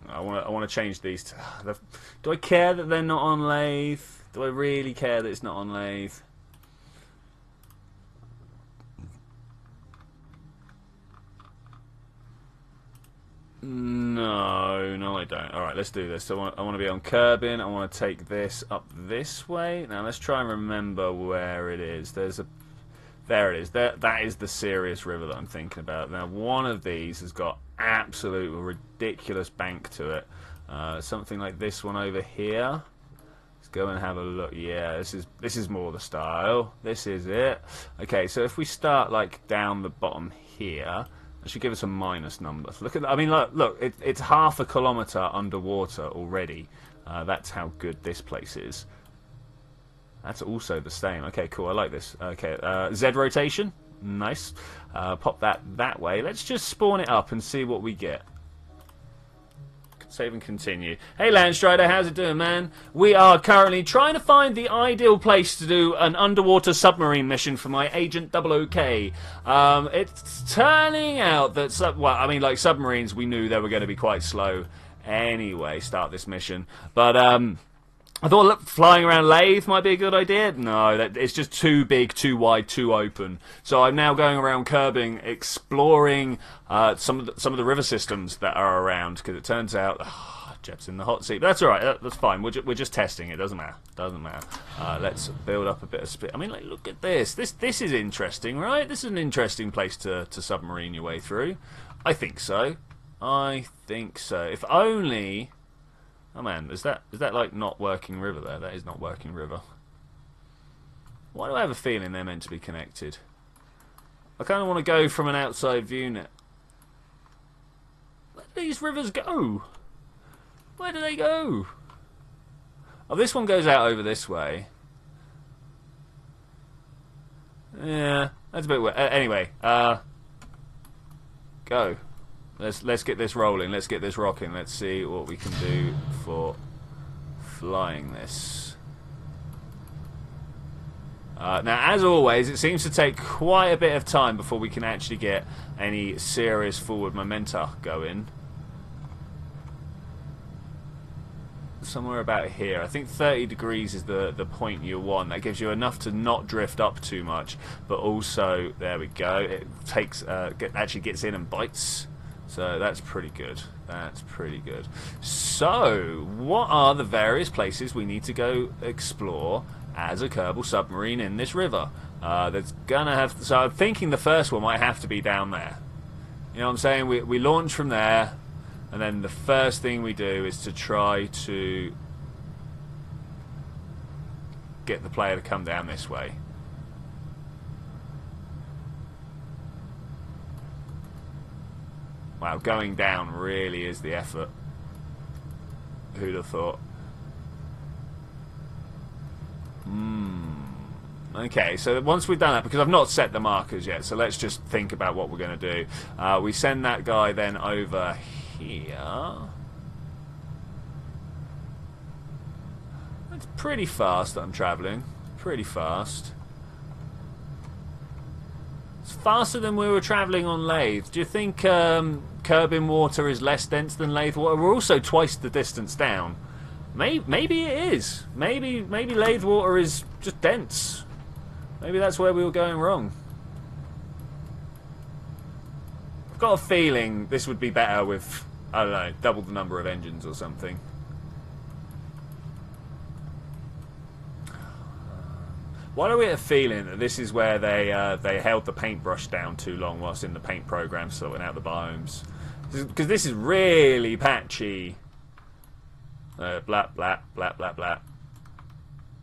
S1: I want to change these. Do I care that they're not on lathe? Do I really care that it's not on lathe? No, I don't. Alright, let's do this. So I want to be on Kerbin. I want to take this up this way. Now, let's try and remember where it is. There it is. That is the serious river that I'm thinking about. Now, one of these has got absolute ridiculous bank to it. Something like this one over here. Let's go and have a look. Yeah, this is more the style. This is it. Okay, so if we start like down the bottom here, that should give us a minus number. Look at that. I mean, look, it's half a kilometre underwater already. That's how good this place is. That's also the same. Okay, cool. I like this. Okay, Z rotation. Nice. Pop that way. Let's just spawn it up and see what we get. Save and continue. Hey Landstrider, how's it doing, man? We are currently trying to find the ideal place to do an underwater submarine mission for my Agent 00K. It's turning out that submarines, we knew they were going to be quite slow anyway. Start this mission, but I thought, look, flying around lathe might be a good idea. No, it's just too big, too wide, too open. So I'm now going around Kerbin, exploring some of the river systems that are around, because it turns out Jeff's in the hot seat. But that's all right. That's fine. We're just testing. It doesn't matter. Doesn't matter. Let's build up a bit of speed. I mean, like, look at this. This is interesting, right? This is an interesting place to submarine your way through. I think so. I think so. If only. Oh man, is that like not working river there? That is not working river. Why do I have a feeling they're meant to be connected? I kind of want to go from an outside view net. Where do these rivers go? Where do they go? Oh, this one goes out over this way. Yeah, that's a bit weird. Anyway, go. Let's get this rolling. Let's get this rocking. Let's see what we can do for flying this. Now, as always, it seems to take quite a bit of time before we can actually get any serious forward momenta going. Somewhere about here. I think 30 degrees is the point you want. That gives you enough to not drift up too much, but also, there we go, it takes actually gets in and bites. So that's pretty good. That's pretty good. So, what are the various places we need to go explore as a Kerbal submarine in this river? There's gonna have. So I'm thinking the first one might have to be down there. You know what I'm saying? We launch from there, and then the first thing we do is to try to get the player to come down this way. Wow, going down really is the effort. Who'd have thought? Okay, so once we've done that, because I've not set the markers yet, so let's just think about what we're going to do. We send that guy then over here. It's pretty fast that I'm travelling. Pretty fast. It's faster than we were travelling on laythe. Do you think Kerbin water is less dense than laythe water? We're also twice the distance down. Maybe it is. Maybe laythe water is just dense. Maybe that's where we were going wrong. I've got a feeling this would be better with, I don't know, double the number of engines or something. Why do we get a feeling that this is where they held the paintbrush down too long whilst in the paint program, sorting out the biomes? Because this is really patchy. Blah, blah, blah, blah, blah.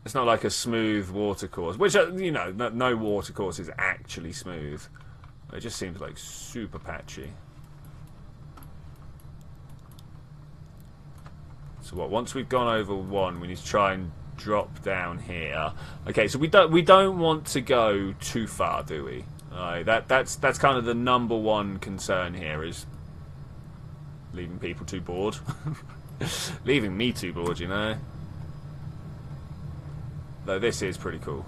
S1: It's not like a smooth watercourse, which, you know, no watercourse is actually smooth. It just seems like super patchy. So what? Once we've gone over one, we need to try and drop down here. Okay, so we don't want to go too far, do we? That's kind of the number one concern here, is leaving people too bored. Leaving me too bored, you know. Though this is pretty cool.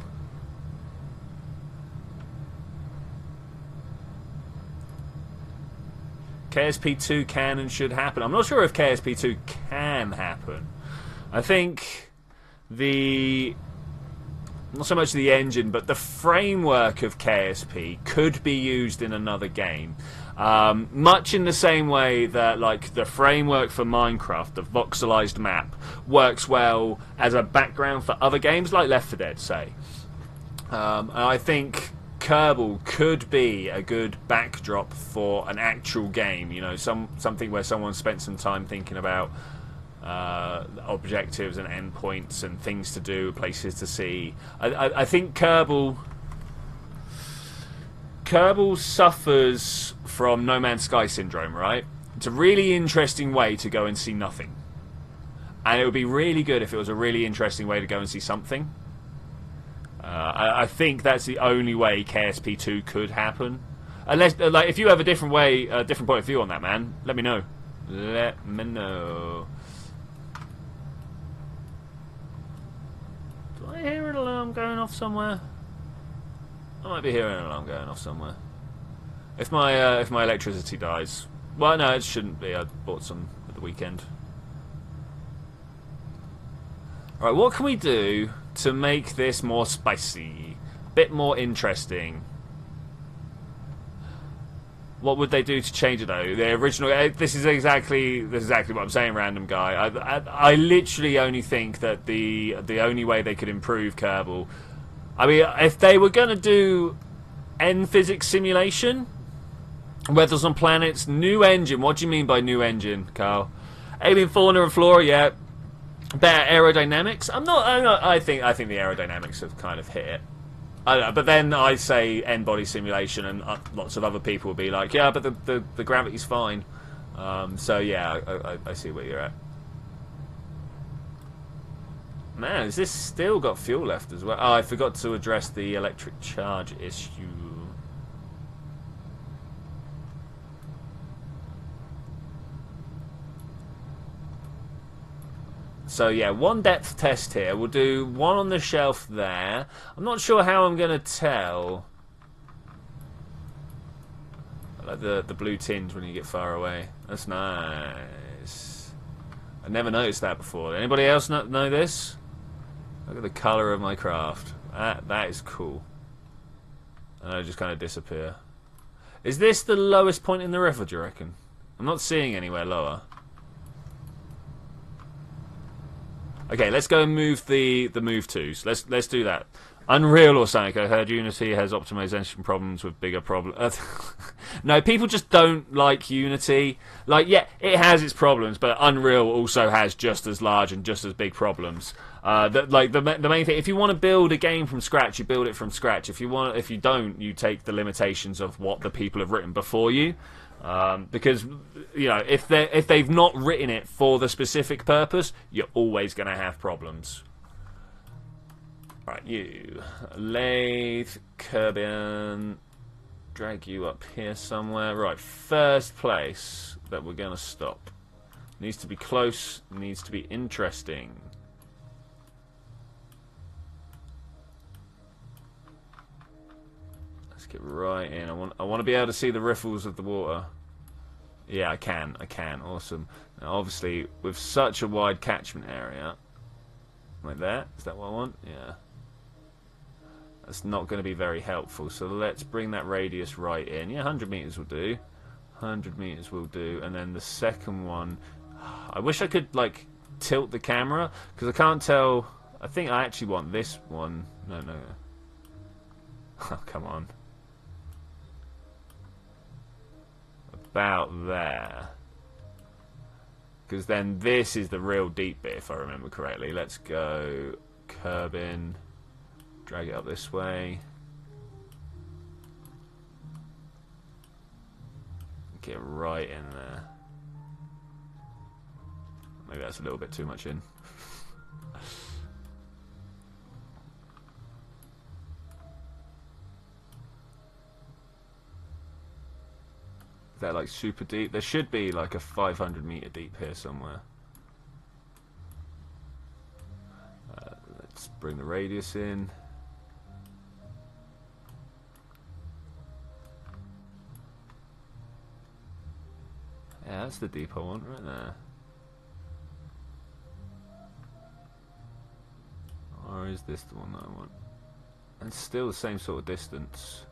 S1: KSP2 can and should happen. I'm not sure if KSP2 can happen. I think not so much the engine, but the framework of KSP could be used in another game. Much in the same way that, like, the framework for Minecraft, the voxelized map, works well as a background for other games, like Left 4 Dead, say. And I think Kerbal could be a good backdrop for an actual game. You know, something where someone spent some time thinking about objectives and endpoints and things to do, places to see. I think Kerbal suffers from No Man's Sky syndrome, right? It's a really interesting way to go and see nothing. And it would be really good if it was a really interesting way to go and see something. I think that's the only way KSP2 could happen. Unless, like, if you have a different way, a different point of view on that, man, let me know. Let me know. Do I hear an alarm going off somewhere? I might be hearing an alarm going off somewhere. If my electricity dies, well, no, it shouldn't be. I bought some at the weekend. All right, what can we do to make this more spicy, a bit more interesting? What would they do to change it though? The original. This is exactly what I'm saying, random guy. I literally only think that the only way they could improve Kerbal. I mean, if they were going to do end physics simulation, weathers on planets, new engine. What do you mean by new engine, Carl? Alien fauna and flora, yeah. Better aerodynamics. I think the aerodynamics have kind of hit it. I don't know, but then I say end body simulation, and lots of other people will be like, yeah, but the gravity's fine. So yeah, I see where you're at. Man, has this still got fuel left as well? Oh, I forgot to address the electric charge issue. So yeah, one depth test here. We'll do one on the shelf there. I'm not sure how I'm going to tell. I like the blue tinge when you get far away. That's nice. I never noticed that before. Anybody else know this? Look at the colour of my craft. That is cool. And I just kind of disappear. Is this the lowest point in the river, do you reckon? I'm not seeing anywhere lower. Okay, let's go and move the move twos. Let's do that. Unreal or something. I heard Unity has optimization problems with bigger problems. No, people just don't like Unity. Like, yeah, it has its problems, but Unreal also has just as large and just as big problems. The main thing, if you want to build a game from scratch, you build it from scratch. If you don't, you take the limitations of what the people have written before you. Because you know, if they've not written it for the specific purpose, you're always going to have problems. Right, you lathe, Kerbin, drag you up here somewhere. Right, first place that we're going to stop. Needs to be close, needs to be interesting. Let's get right in. I want to be able to see the riffles of the water. Yeah, I can. Awesome. Now, obviously, with such a wide catchment area, like that, is that what I want? Yeah. That's not going to be very helpful, so let's bring that radius right in. Yeah, 100 meters will do. 100 meters will do. And then the second one, I wish I could, like, tilt the camera, because I can't tell. I think I actually want this one. No. Oh, come on. About there. Because then this is the real deep bit, if I remember correctly. Let's go curb in. Drag it up this way. Get right in there. Maybe that's a little bit too much in. Is that like super deep? There should be like a 500 meter deep here somewhere. Let's bring the radius in. Yeah, that's the deep I want right there. Or is this the one that I want? And still the same sort of distance.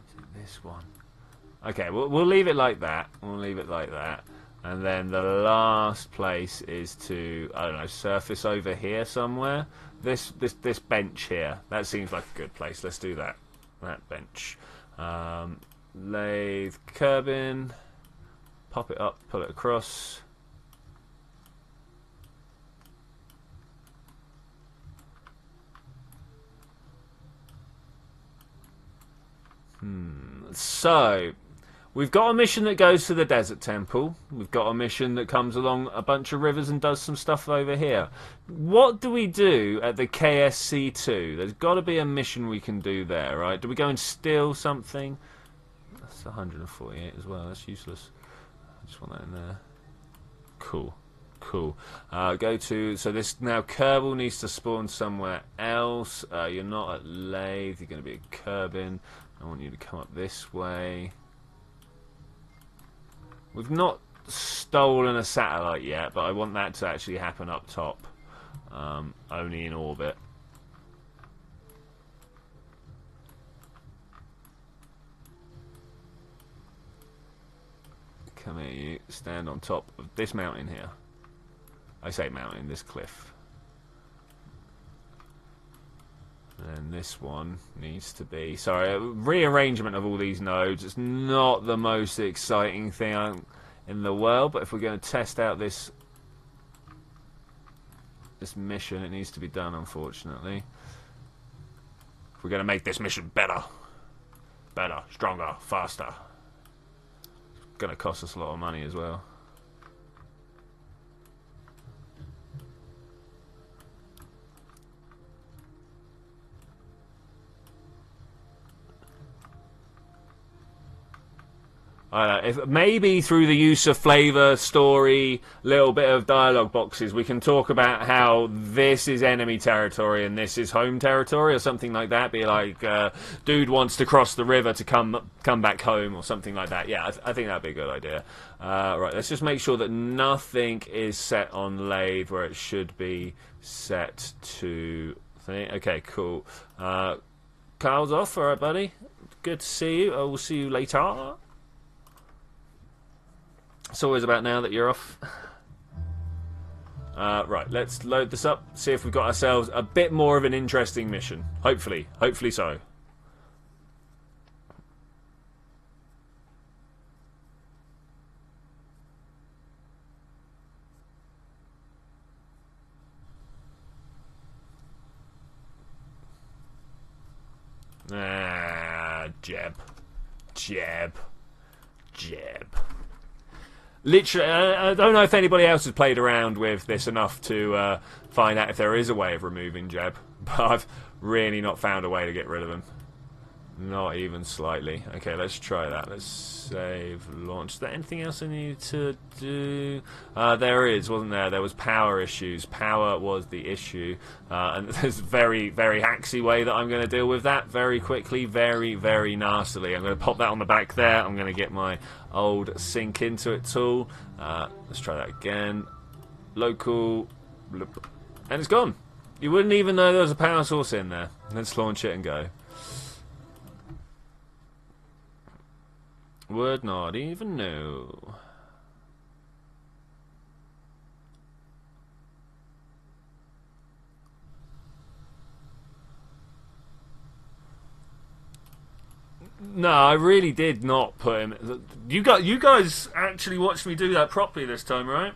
S1: Is it this one? Okay, we'll leave it like that. We'll leave it like that. And then the last place is to, I don't know, surface over here somewhere. This bench here. That seems like a good place. Let's do that. That bench. Lathe, curb in. Pop it up, pull it across. So, we've got a mission that goes to the desert temple. We've got a mission that comes along a bunch of rivers and does some stuff over here. What do we do at the KSC2? There's got to be a mission we can do there, right? Do we go and steal something? That's 148 as well. That's useless. I just want that in there. Cool. Go to, so this now Kerbal needs to spawn somewhere else. You're not at lathe. You're going to be at Kerbin. I want you to come up this way. We've not stolen a satellite yet, but I want that to actually happen up top. Only in orbit. Come here, you. Stand on top of this mountain here. I say mountain, this cliff. And this one needs to be... Sorry, a rearrangement of all these nodes. It's not the most exciting thing in the world, but if we're going to test out this mission, it needs to be done, unfortunately. If we're going to make this mission better, stronger, faster, it's going to cost us a lot of money as well. if maybe through the use of flavor, story, little bit of dialogue boxes, we can talk about how this is enemy territory and this is home territory, or something like that. Be like, dude wants to cross the river to come back home, or something like that. Yeah, I think that'd be a good idea. Right, let's just make sure that nothing is set on lathe where it should be set to. Okay, cool. Carl's off. All right, buddy. Good to see you. I will see you later. It's always about now that you're off. Right, let's load this up. See if we've got ourselves a bit more of an interesting mission. Hopefully so. Jeb. Literally, I don't know if anybody else has played around with this enough to find out if there is a way of removing Jeb, but I've really not found a way to get rid of him. Not even slightly. Okay, let's try that. Let's save, launch. Is there anything else I need to do? There is, wasn't there? There was power issues. Power was the issue. And there's a very, very hacksy way that I'm going to deal with that very quickly, very, very nastily. I'm going to pop that on the back there. I'm going to get my old sink into it tool. Let's try that again. Local. And it's gone. You wouldn't even know there was a power source in there. Let's launch it and go. Would not even know. No, I really did not put him. You guys actually watched me do that properly this time, right?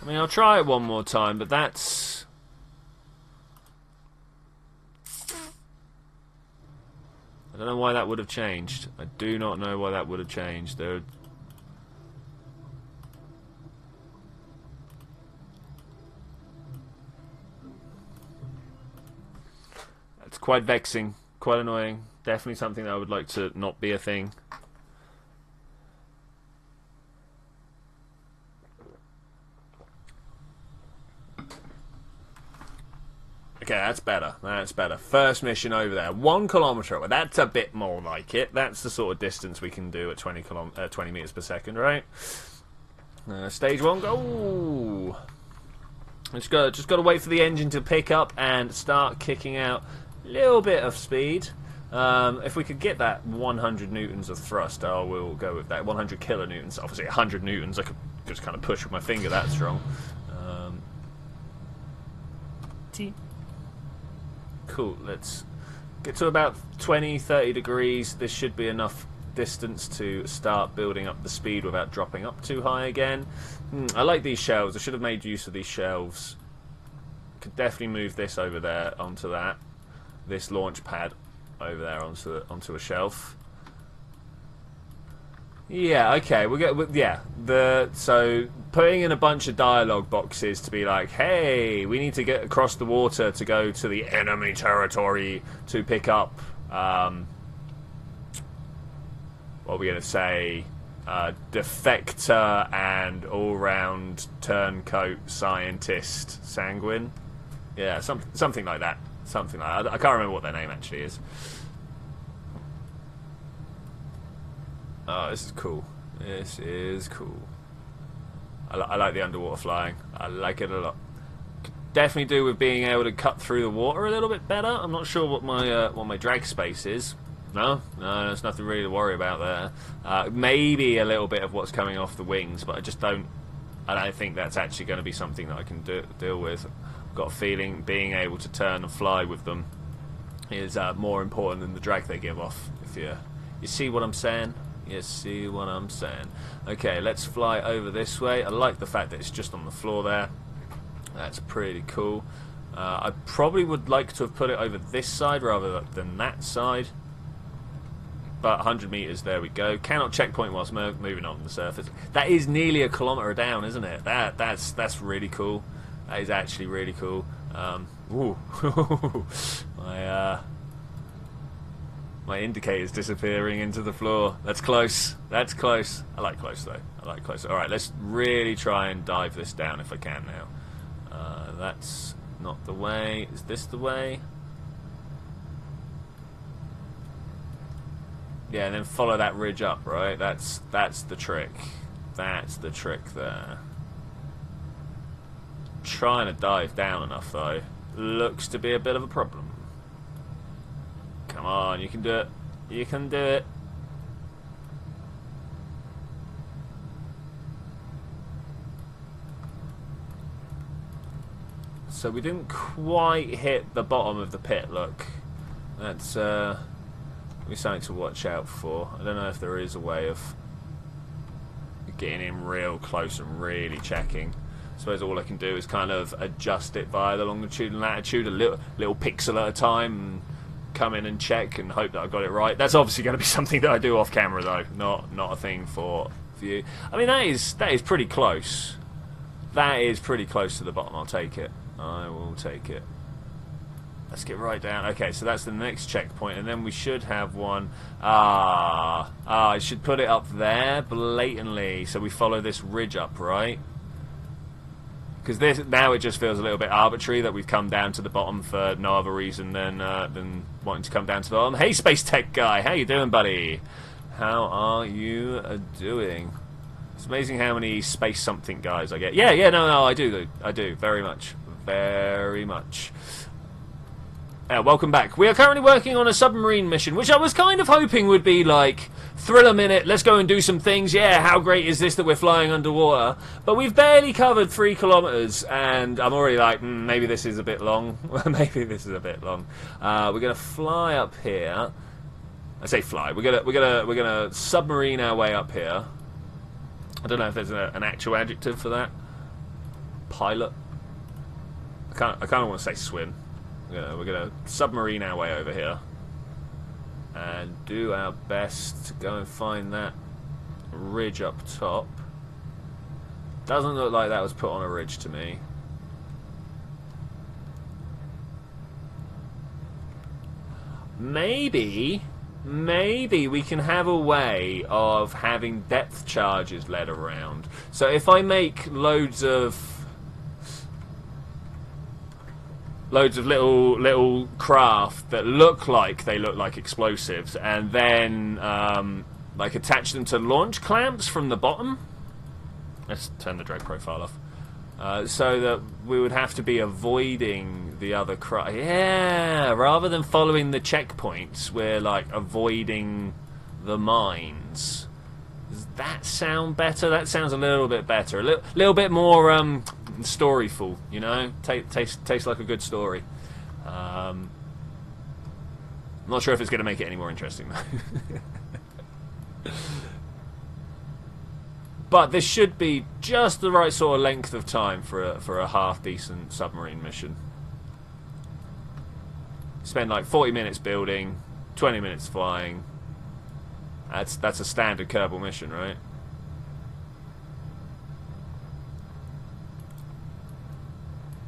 S1: I mean, I'll try it one more time, but that's... I don't know why that would have changed. I do not know why that would have changed. It's quite vexing, quite annoying. Definitely something that I would like to not be a thing. Okay, that's better. That's better. First mission over there. 1 kilometer away. That's a bit more like it. That's the sort of distance we can do at 20 meters per second, right? Stage 1, go! Just got to wait for the engine to pick up and start kicking out a little bit of speed. If we could get that 100 newtons of thrust, I will go with that. 100 kilonewtons. Obviously, 100 newtons. I could just kind of push with my finger that strong. Cool, let's get to about 20-30 degrees. This should be enough distance to start building up the speed without dropping up too high again. I like these shelves. I should have made use of these shelves. Could definitely move this over there onto that. This launch pad over there onto a shelf. Yeah, okay, so putting in a bunch of dialogue boxes to be like, hey, we need to get across the water to go to the enemy territory to pick up, what are we going to say, defector and all-round turncoat scientist sanguine? Yeah, something like that. Something like that. I can't remember what their name actually is. Oh, this is cool. This is cool. I like the underwater flying. I like it a lot. Could definitely do with being able to cut through the water a little bit better. I'm not sure what my drag space is. No, there's nothing really to worry about there. Maybe a little bit of what's coming off the wings, but I don't think that's actually going to be something that I can deal with. I've got a feeling being able to turn and fly with them is more important than the drag they give off. If you see what I'm saying. You see what I'm saying. Okay, let's fly over this way. I like the fact that it's just on the floor there. That's pretty cool. I probably would like to have put it over this side rather than that side. But 100 meters, there we go. Cannot checkpoint whilst moving on the surface. That is nearly a kilometer down, isn't it? That's really cool. That is actually really cool. Ooh. My indicator's disappearing into the floor. That's close. That's close. I like close, though. I like close. Alright, let's really try and dive this down if I can now. That's not the way. Is this the way? Yeah, and then follow that ridge up, right? That's the trick. That's the trick there. Trying to dive down enough, though. Looks to be a bit of a problem. Come on, you can do it. You can do it. So we didn't quite hit the bottom of the pit, look. That's something to watch out for. I don't know if there is a way of getting in real close and really checking. I suppose all I can do is kind of adjust it via the longitude and latitude, a little pixel at a time, and come in and check and hope that I got it right. That's obviously going to be something that I do off camera, though, not a thing for you. I mean, that is pretty close. That is pretty close to the bottom. I'll take it. I will take it. Let's get right down. Okay, so that's the next checkpoint, and then we should have one. I should put it up there blatantly, so we follow this ridge up, right? Because this now it just feels a little bit arbitrary that we've come down to the bottom for no other reason than wanting to come down to the bottom. Hey, Space Tech guy, how you doing, buddy? How are you doing? It's amazing how many space something guys I get. Yeah, no, I do very much. Welcome back. We are currently working on a submarine mission, which I was kind of hoping would be like, thriller minute, let's go and do some things. Yeah, how great is this that we're flying underwater? But we've barely covered 3 kilometers, and I'm already like, maybe this is a bit long. Maybe this is a bit long. We're gonna fly up here. I say fly. We're gonna submarine our way up here. I don't know if there's an actual adjective for that. Pilot. I kind of want to say swim. We're gonna submarine our way over here and do our best to go and find that ridge up top. Doesn't look like that was put on a ridge to me. Maybe we can have a way of having depth charges led around. So if I make loads of little craft that look like explosives, and then like attach them to launch clamps from the bottom. Let's turn the drag profile off, so that we would have to be avoiding the other craft. Yeah, rather than following the checkpoints, we're like avoiding the mines. Does that sound better? That sounds a little bit better. A little bit more storyful, you know. Tastes like a good story. I'm not sure if it's going to make it any more interesting though. But this should be just the right sort of length of time for a half decent submarine mission. Spend like 40 minutes building, 20 minutes flying. That's a standard Kerbal mission, right?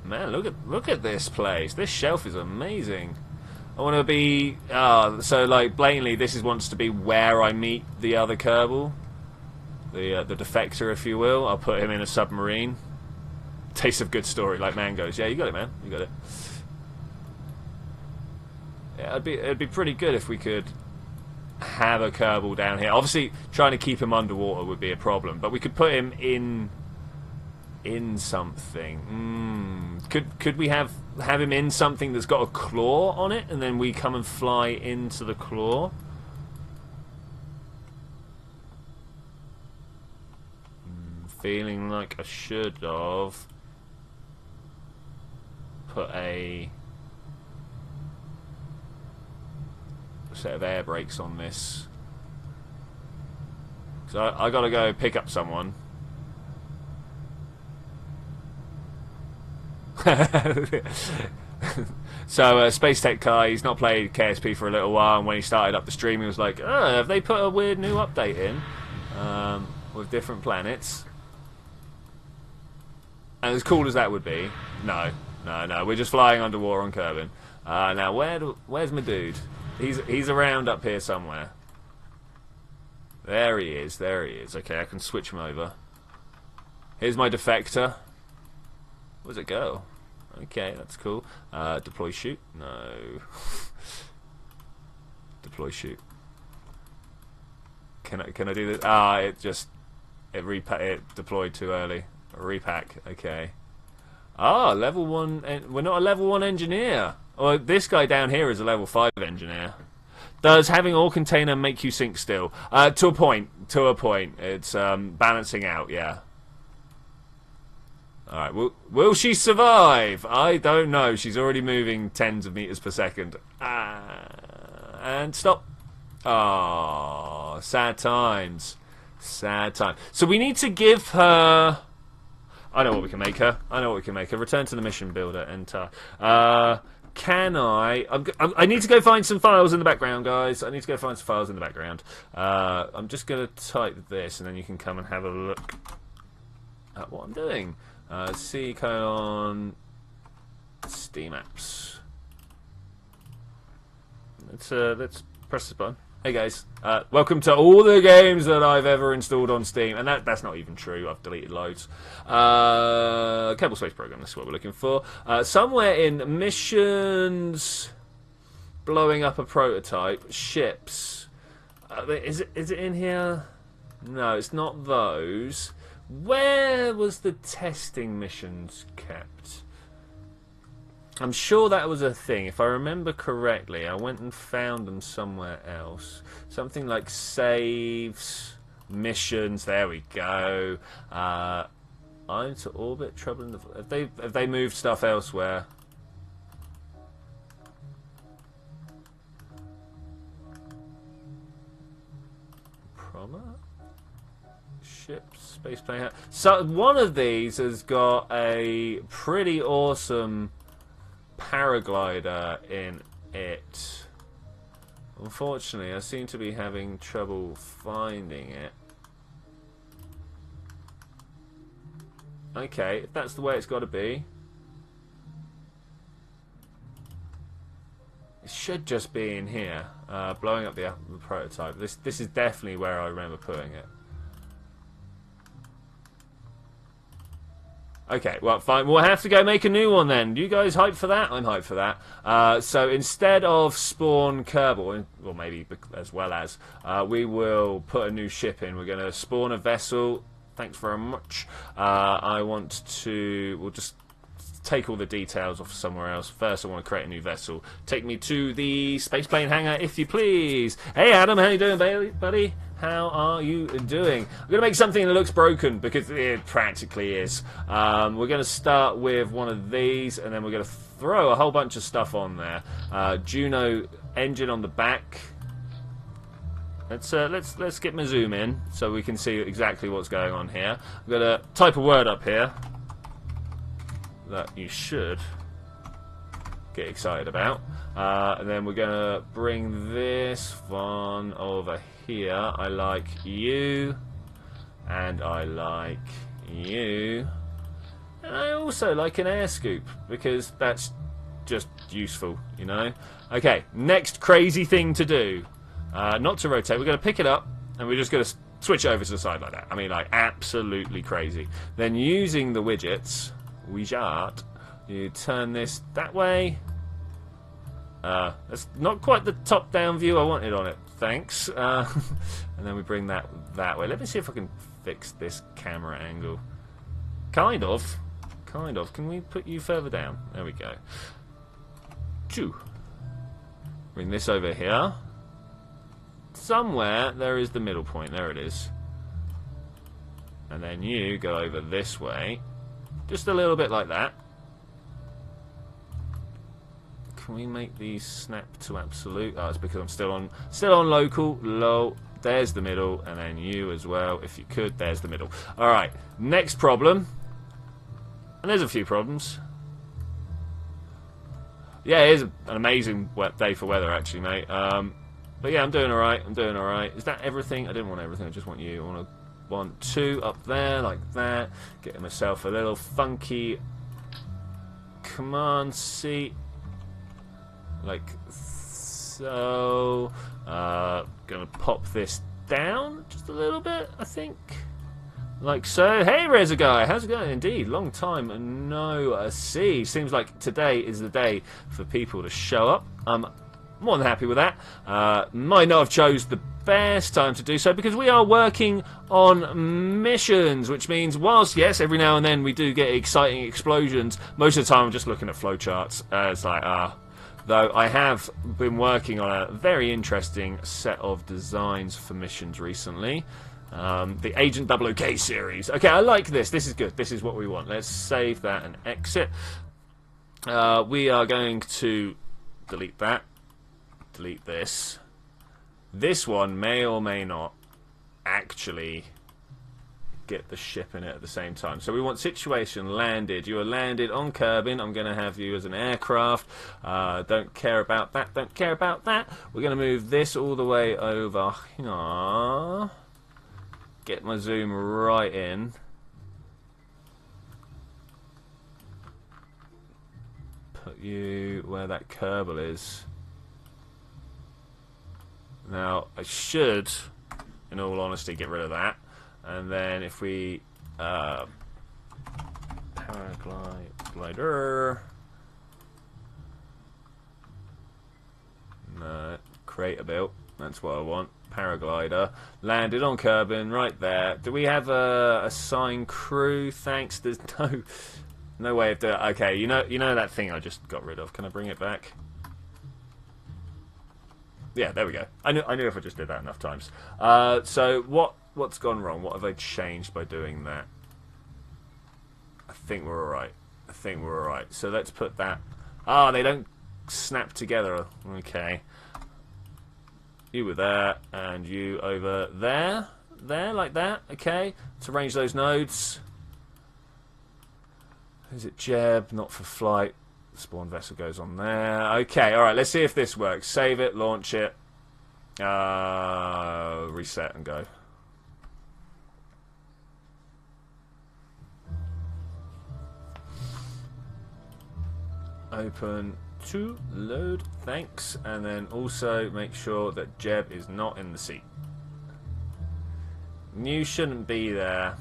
S1: Man, look at this place. This shelf is amazing. I want to be so like blatantly this wants to be where I meet the other Kerbal, the defector, if you will. I'll put him in a submarine. Taste of good story, like mangoes. Yeah, you got it, man. You got it. Yeah, it'd be pretty good if we could have a Kerbal down here. Obviously, trying to keep him underwater would be a problem, but we could put him in something. Could we have him in something that's got a claw on it, and then we come and fly into the claw? Feeling like I should have put a set of air brakes on this. So I gotta go pick up someone. So Space Tech Kai, he's not played KSP for a little while, and when he started up the stream he was like, oh, have they put a weird new update in with different planets? And as cool as that would be, No. No. We're just flying underwater on Kerbin. Now, where's my dude? He's around up here somewhere. There he is. Okay, I can switch him over. Here's my defector. Where's it go? Okay, that's cool. Deploy shoot? No. Deploy shoot. Can I do this? It deployed too early. Repack. Okay. Level 1. We're not a level 1 engineer. Well, this guy down here is a level 5 engineer. Does having all container make you sink still? To a point. It's balancing out. Yeah. Alright, will she survive? I don't know. She's already moving tens of meters per second. And stop. Oh, sad times. Sad time. So we need to give her... I know what we can make her. Return to the mission builder. Enter. Can I need to go find some files in the background, guys. I'm just going to type this, and then you can come and have a look at what I'm doing. C colon Steam apps. Let's press this button. Hey guys, welcome to all the games that I've ever installed on Steam, and that's not even true. I've deleted loads. Kerbal Space Program. That's what we're looking for. Somewhere in missions, blowing up a prototype, ships. Is it in here? No, it's not those. Where was the testing missions kept? I'm sure that was a thing. If I remember correctly, I went and found them somewhere else. Something like saves, missions. There we go. I'm to orbit. Trouble in the. Have they moved stuff elsewhere? Promo. Ships, spaceplane. So one of these has got a pretty awesome paraglider in it. Unfortunately, I seem to be having trouble finding it. Okay, if that's the way it's got to be. It should just be in here, blowing up the prototype. This is definitely where I remember putting it. Okay, well, fine. We'll have to go make a new one then. You guys hyped for that? I'm hyped for that. So instead of spawn Kerbal, or maybe as well as, we will put a new ship in. We're going to spawn a vessel. Thanks very much. We'll just take all the details off somewhere else. First, I want to create a new vessel. Take me to the spaceplane hangar, if you please. Hey, Adam, how you doing, buddy? How are you doing? I'm going to make something that looks broken, because it practically is. We're going to start with one of these, and then we're going to throw a whole bunch of stuff on there. Juno engine on the back. Let's get my zoom in, so we can see exactly what's going on here. I'm going to type a word up here that you should get excited about. And then we're going to bring this one over here. I like you, and I like you, and I also like an air scoop, because that's just useful, you know. Okay, next crazy thing to do. Not to rotate, we're going to pick it up, and we're just going to switch over to the side like that. I mean, like, absolutely crazy. Then using the widget, you turn this that way. That's not quite the top-down view I wanted on it. Thanks. And then we bring that way. Let me see if I can fix this camera angle. Kind of. Can we put you further down? There we go. Choo. Bring this over here. Somewhere there is the middle point. There it is. And then you go over this way. Just a little bit like that. Can we make these snap to absolute? Oh, it's because I'm still on local. Low. There's the middle, and then you as well. If you could, there's the middle. All right. Next problem. And there's a few problems. Yeah, it is an amazing day for weather, actually, mate. But yeah, I'm doing all right. Is that everything? I didn't want everything. I just want you. I want two up there like that. Getting myself a little funky command seat. Like so. Gonna pop this down just a little bit, I think. Like so. Hey, Reza Guy, how's it going? Indeed, long time no see. Seems like today is the day for people to show up. I'm more than happy with that. Might not have chose the best time to do so because we are working on missions, which means whilst, yes, every now and then we do get exciting explosions, most of the time I'm just looking at flowcharts. It's like, though I have been working on a very interesting set of designs for missions recently. The Agent 00K series. Okay, I like this. This is good. This is what we want. Let's save that and exit. We are going to delete that. Delete this. This one may or may not actually get the ship in it at the same time. So we want situation landed. You are landed on Kerbin. I'm going to have you as an aircraft. Don't care about that. Don't care about that. We're going to move this all the way over. Aww. Get my zoom right in. Put you where that Kerbal is. Now, I should, in all honesty, get rid of that. And then if we paraglider, no, create a build. That's what I want. Paraglider landed on Kerbin right there. Do we have a assigned crew? Thanks. There's no way of doing it. Okay, you know that thing I just got rid of. Can I bring it back? Yeah, there we go. I knew if I just did that enough times. So what's gone wrong? What have I changed by doing that? I think we're alright. I think we're alright. So let's put that. They don't snap together. Okay. You were there, and you over there. There, like that. Okay. Let's arrange those nodes. Is it Jeb? Not for flight. Spawn vessel goes on there. Okay, alright, let's see if this works. Save it, launch it. Reset and go. Open to load, thanks, and then also make sure that Jeb is not in the seat. You shouldn't be there.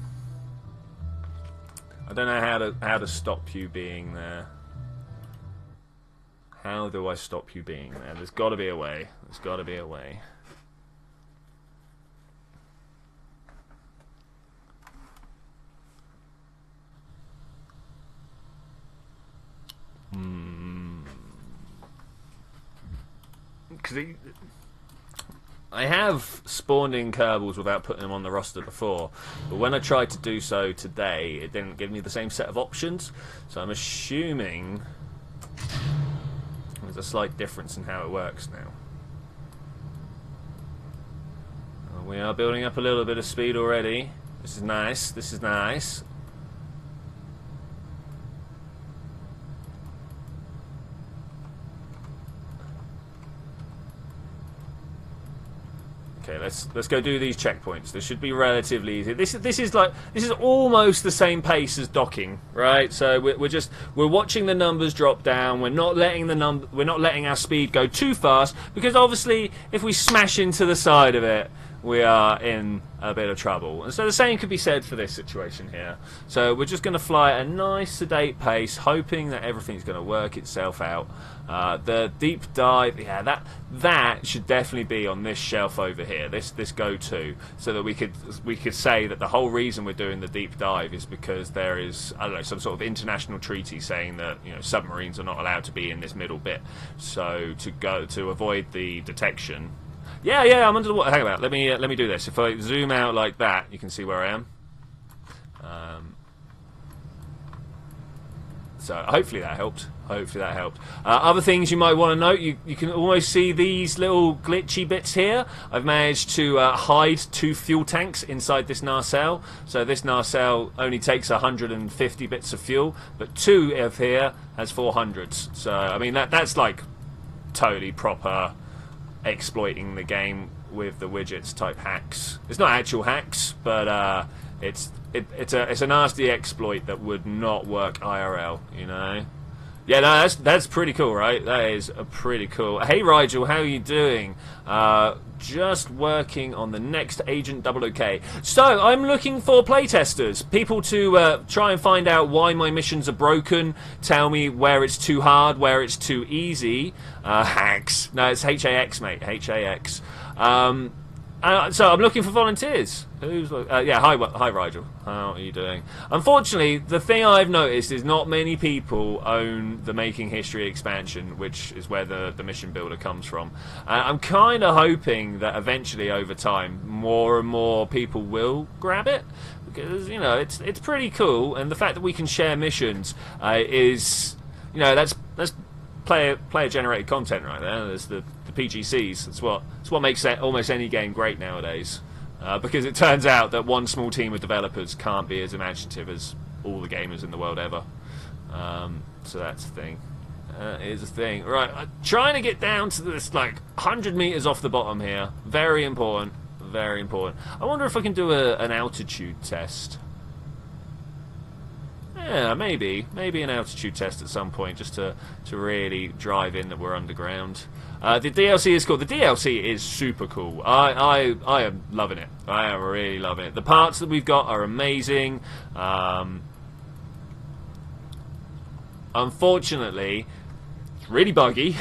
S1: I don't know how to stop you being there. How do I stop you being there? There's got to be a way. There's got to be a way. Because I have spawned in Kerbals without putting them on the roster before, but when I tried to do so today, it didn't give me the same set of options. So I'm assuming there's a slight difference in how it works now. We are building up a little bit of speed already. This is nice. This is nice. Okay, let's go do these checkpoints. This should be relatively easy. This is almost the same pace as docking, right? So we're watching the numbers drop down. We're not letting our speed go too fast, because obviously if we smash into the side of it, we are in a bit of trouble. And so the same could be said for this situation here. So we're just going to fly at a nice sedate pace, hoping that everything's going to work itself out. The deep dive, yeah, that should definitely be on this shelf over here, this go-to, so that we could say that the whole reason we're doing the deep dive is because there is, I don't know, some sort of international treaty saying that, you know, submarines are not allowed to be in this middle bit. So to avoid the detection. Yeah, I'm under the water. Hang about. Let me do this. If I zoom out like that, you can see where I am. So hopefully that helped. Other things you might want to note, you can almost see these little glitchy bits here. I've managed to hide 2 fuel tanks inside this nacelle. So this nacelle only takes 150 bits of fuel, but 2 of here has 400s. So I mean that's like totally proper exploiting the game with the widgets type hacks. It's not actual hacks, but it's a nasty exploit that would not work IRL, you know. Yeah, no, that's pretty cool, right? That is pretty cool. Hey, Rigel, how are you doing? Just working on the next Agent OK. So, I'm looking for playtesters. People to try and find out why my missions are broken. Tell me where it's too hard, where it's too easy. Hacks. No, it's HAX, mate. HAX. So I'm looking for volunteers. Who's yeah? Hi, Rigel. How are you doing? Unfortunately, the thing I've noticed is not many people own the Making History expansion, which is where the mission builder comes from. I'm kind of hoping that eventually, over time, more and more people will grab it, because it's pretty cool, and the fact that we can share missions is that's player generated content right there. There's the PGCs. It's what makes almost any game great nowadays. Because it turns out that one small team of developers can't be as imaginative as all the gamers in the world ever. So that's the thing. Here's the thing. Right, I'm trying to get down to this 100 meters off the bottom here. Very important. Very important. I wonder if I can do an altitude test. Yeah, maybe an altitude test at some point, just to really drive in that we're underground. The DLC is cool. The DLC is super cool. I am loving it. I am really loving it. The parts that we've got are amazing. Unfortunately, it's really buggy.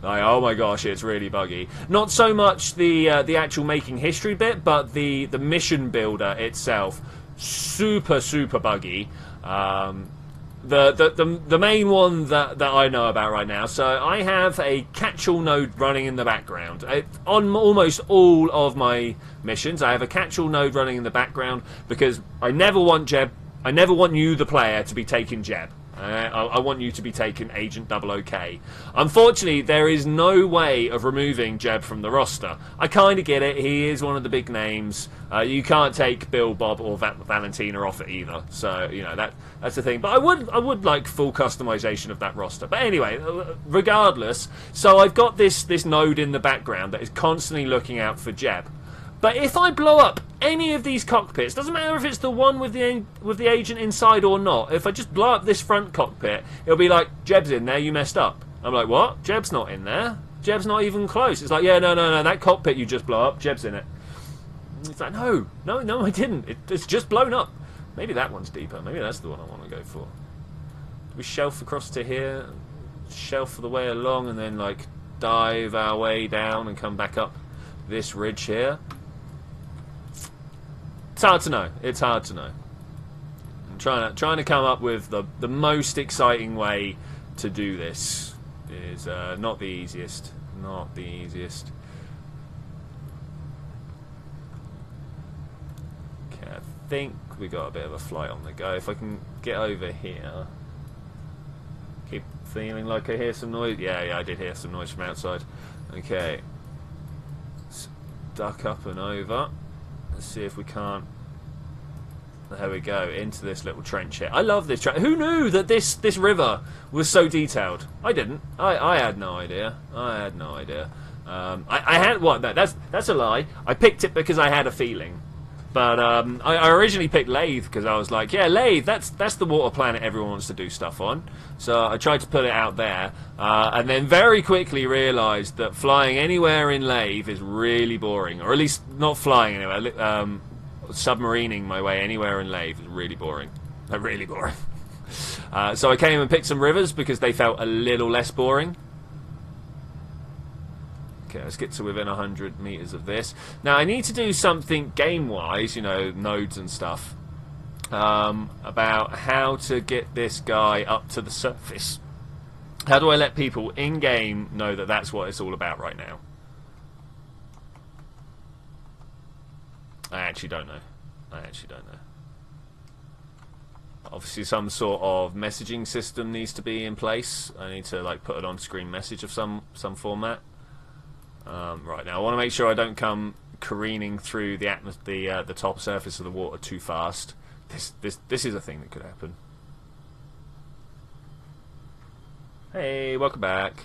S1: Oh my gosh, it's really buggy. Not so much the actual Making History bit, but the mission builder itself. Super buggy. The main one that I know about right now. So I have a catch-all node running in the background. On almost all of my missions, I have a catch-all node running in the background because I never want Jeb. I never want you, the player, to be taking Jeb. I want you to be taking Agent OK. Unfortunately, there is no way of removing Jeb from the roster. I kind of get it. He is one of the big names. You can't take Bill, Bob, or Valentina off it either. So that's the thing. But I would like full customization of that roster. But anyway, regardless, so I've got this node in the background that is constantly looking out for Jeb. But if I blow up any of these cockpits, doesn't matter if it's the one with the agent inside or not, if I just blow up this front cockpit, it'll be like, Jeb's in there, you messed up. I'm like, what? Jeb's not in there. Jeb's not even close. It's like, yeah, no, that cockpit you just blow up, Jeb's in it. It's like, no, I didn't. It's just blown up. Maybe that one's deeper. Maybe that's the one I want to go for. Do we shelf across to here, shelf the way along, and then dive our way down and come back up this ridge here? It's hard to know. It's hard to know. I'm trying to come up with the most exciting way to do this. Is not the easiest. Not the easiest. Okay, I think we got a bit of a flight on the go. If I can get over here. Keep feeling like I hear some noise. Yeah, I did hear some noise from outside. Okay. Let's duck up and over. Let's see if we can't. There we go, into this little trench here. I love this trench. Who knew that this river was so detailed? I didn't. I had no idea. I had no idea. I had what? No, that's a lie. I picked it because I had a feeling. But I originally picked laythe because I was like, yeah, laythe. That's the water planet everyone wants to do stuff on. So I tried to put it out there, and then very quickly realised that flying anywhere in laythe is really boring, or at least not flying anywhere. Submarining my way anywhere in laythe is really boring. Really boring. So I came and picked some rivers because they felt a little less boring. Okay, let's get to within 100 meters of this. Now I need to do something game-wise, nodes and stuff, about how to get this guy up to the surface. How do I let people in-game know that that's what it's all about right now? I actually don't know. Obviously some sort of messaging system needs to be in place. I need to put an on-screen message of some format. Right now I want to make sure I don't come careening through the top surface of the water too fast. This is a thing that could happen. Hey, welcome back.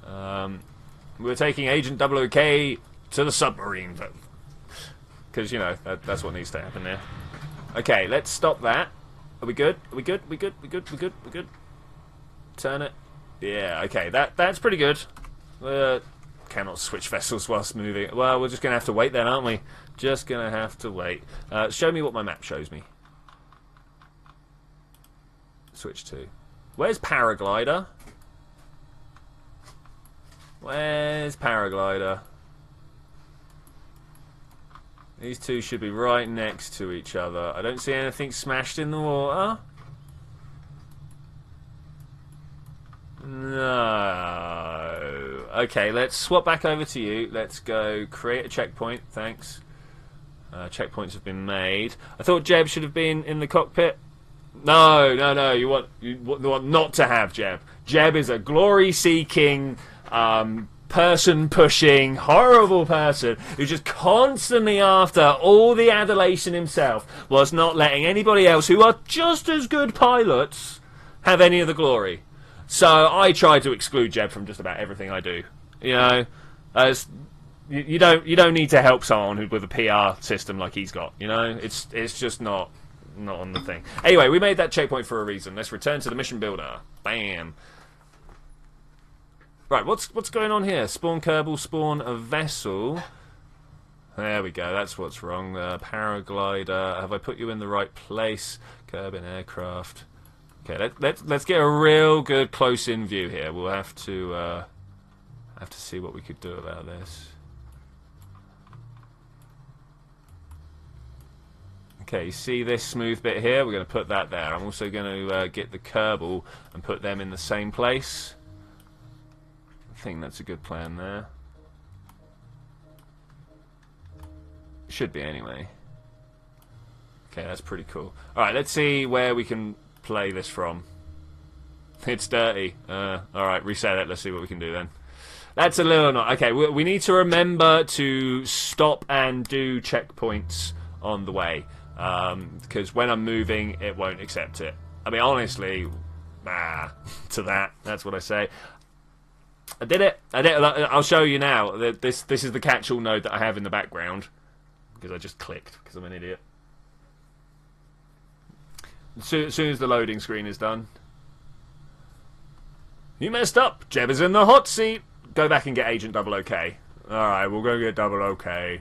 S1: We're taking Agent OK to the submarine, because that's what needs to happen there. Okay, let's stop that. Are we good? Are we good? We good? We good? We good? We good? Turn it. Yeah, okay, that's pretty good. Cannot switch vessels whilst moving. Well, we're just going to have to wait then, aren't we? Just going to have to wait. Show me what my map shows me. Switch to. Where's Paraglider? Where's Paraglider? These two should be right next to each other. I don't see anything smashed in the water. No. Okay, let's swap back over to you. Let's go create a checkpoint. Thanks. Checkpoints have been made. I thought Jeb should have been in the cockpit. No, no, no. You want not to have Jeb. Jeb is a glory-seeking, person-pushing, horrible person who's just constantly after all the adulation himself, whilst not letting anybody else who are just as good pilots have any of the glory. So I try to exclude Jeb from just about everything I do. You know, as you don't need to help someone with a PR system like he's got. You know, it's just not on the thing. Anyway, we made that checkpoint for a reason. Let's return to the mission builder. Bam. Right, what's going on here? Spawn Kerbal, spawn a vessel. There we go. That's what's wrong. Paraglider. Have I put you in the right place? Kerbin aircraft. Okay, let's get a real good close-in view here. We'll have to see what we could do about this. Okay, you see this smooth bit here? We're going to put that there. I'm also going to get the Kerbal and put them in the same place. I think that's a good plan there. Should be anyway. Okay, that's pretty cool. Alright, let's see where we can play this from. It's dirty. Alright, reset it. Let's see what we can do then. That's a little not... Okay, we need to remember to stop and do checkpoints on the way. Because when I'm moving, it won't accept it. I mean, honestly, to that. That's what I say. I did it. I'll show you now. This is the catch-all node that I have in the background. Because I just clicked, because I'm an idiot. As soon as the loading screen is done. You messed up. Jeb is in the hot seat. Go back and get Agent Double OK. Alright, we'll go get Double OK.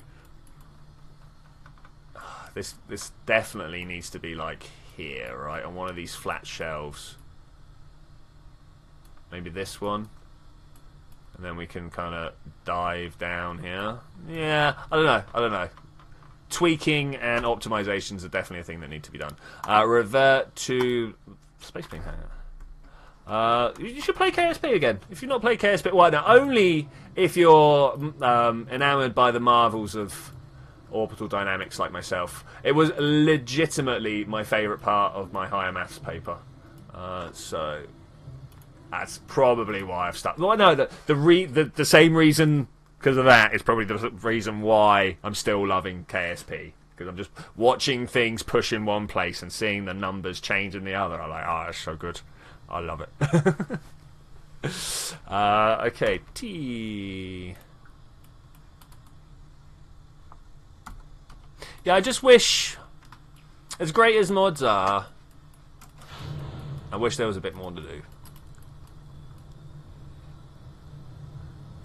S1: This definitely needs to be like here, right? On one of these flat shelves. Maybe this one. And then we can kind of dive down here. Yeah, I don't know. Tweaking and optimizations are definitely a thing that need to be done. Revert to Space Beam Hangar. You should play KSP again. If you've not played KSP, well, no, only if you're enamored by the marvels of orbital dynamics like myself. It was legitimately my favourite part of my higher maths paper. So that's probably why I've stuck. Well, no, the same reason. Because of that, it's probably the reason why I'm still loving KSP. Because I'm just watching things push in one place and seeing the numbers change in the other. I'm like, oh, that's so good. I love it. Okay, T. Yeah, I just wish, as great as mods are, I wish there was a bit more to do.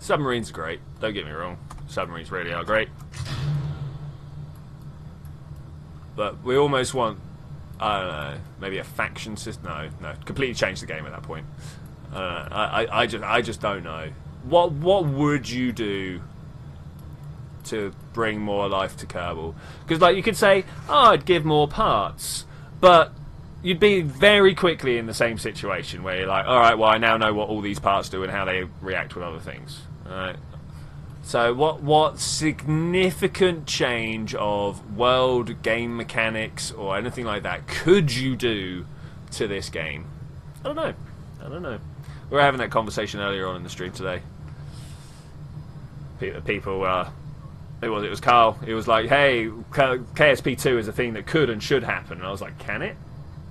S1: Submarines are great, don't get me wrong. Submarines really are great. But we almost want, I don't know, maybe a faction system. No, completely change the game at that point. I just don't know. What would you do to bring more life to Kerbal? Because like you could say, oh, I'd give more parts, but you'd be very quickly in the same situation where you're like, all right, well, I now know what all these parts do and how they react with other things. Alright. So what significant change of world game mechanics or anything like that could you do to this game? I don't know. We were having that conversation earlier on in the stream today. People, it was Carl. He was like, hey, KSP2 is a thing that could and should happen. And I was like, can it?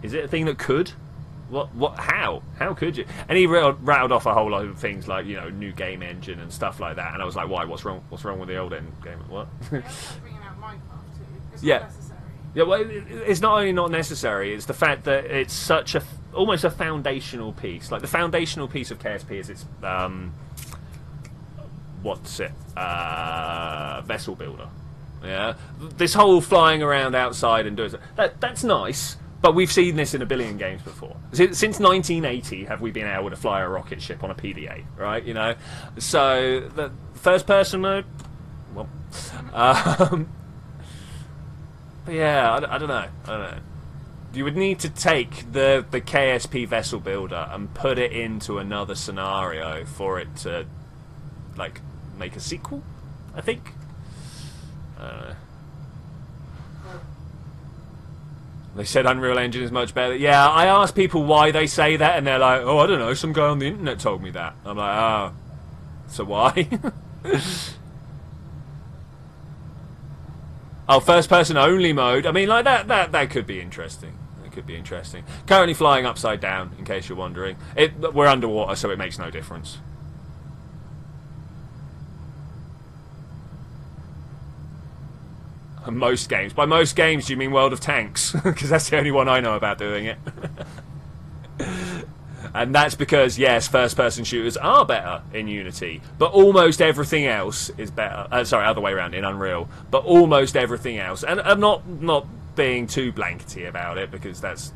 S1: Is it a thing that could? What? How could you? And he rattled off a whole lot of things like, you know, new game engine and stuff like that. And I was like, why? What's wrong with the old end game? What?
S2: Bringing out Minecraft too. It's
S1: yeah.
S2: necessary.
S1: Yeah, well, it's not only not necessary, it's the fact that it's such a almost a foundational piece. Like the foundational piece of KSP is its what's it? Vessel builder. Yeah, this whole flying around outside and doing that's nice. But we've seen this in a billion games before. Since 1980, have we been able to fly a rocket ship on a PDA, right? You know, so the first-person mode, well, but yeah, I don't know. You would need to take the KSP vessel builder and put it into another scenario for it to, like, make a sequel, I think. I don't know. They said Unreal Engine is much better. Yeah, I asked people why they say that, and they're like, oh, I don't know, some guy on the internet told me that. I'm like, oh, so why? Oh, first person only mode. I mean, like, that could be interesting. That could be interesting. Currently flying upside down, in case you're wondering. We're underwater, so it makes no difference. Most games. By most games, do you mean World of Tanks? Because that's the only one I know about doing it. And that's because, yes, first-person shooters are better in Unity, but almost everything else is better. Sorry, other way around, in Unreal. But almost everything else, and I'm not being too blankety about it, because that's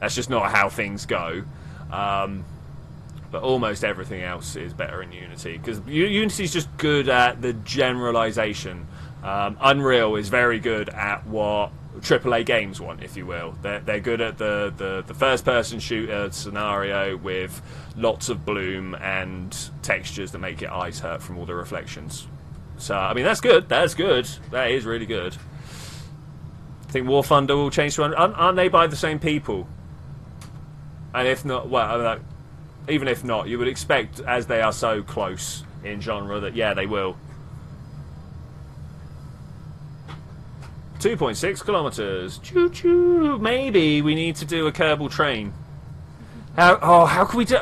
S1: just not how things go. But almost everything else is better in Unity, because Unity's just good at the generalization. Unreal is very good at what AAA games want, if you will. They're good at the first-person shooter scenario with lots of bloom and textures that make your eyes hurt from all the reflections. So, I mean, that's good. That's good. That is really good. I think War Thunder will change to aren't they by the same people? And if not, well, even if not, you would expect, as they are so close in genre, that, yeah, they will. 2.6 kilometers. Choo choo. Maybe we need to do a Kerbal train. How can we do?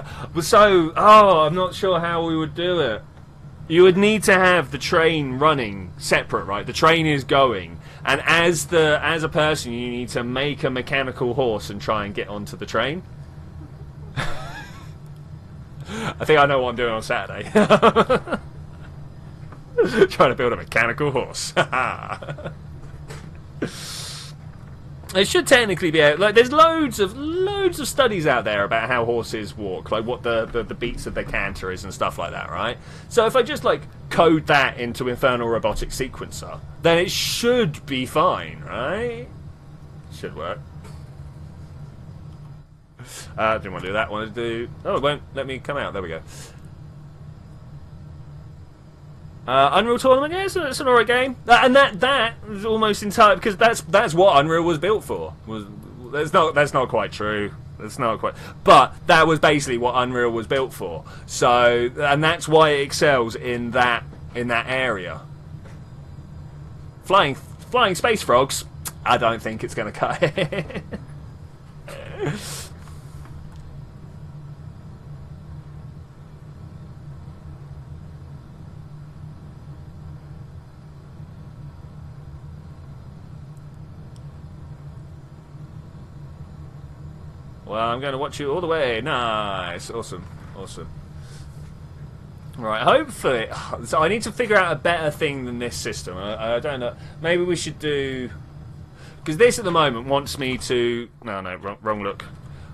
S1: I'm not sure how we would do it. You would need to have the train running separate, right? The train is going, and as a person, you need to make a mechanical horse and try and get onto the train. I think I know what I'm doing on Saturday. Trying to build a mechanical horse. It should technically be like there's loads of studies out there about how horses walk, like what the beats of their canter is and stuff like that, right? So if I just like code that into Infernal Robotic Sequencer, then it should be fine, right? Should work. Didn't want to do that. Wanted to do. Oh, it won't let me come out. There we go. Unreal Tournament, yeah, it's an alright game, and that is almost entirely because that's what Unreal was built for. That's not quite true. That's not quite, but that was basically what Unreal was built for. So, and that's why it excels in that area. Flying space frogs, I don't think it's going to cut it. Well, I'm going to watch you all the way. Nice. Awesome. Awesome. Right, hopefully... So I need to figure out a better thing than this system. I don't know. Maybe we should do... Because this at the moment wants me to... No, wrong look.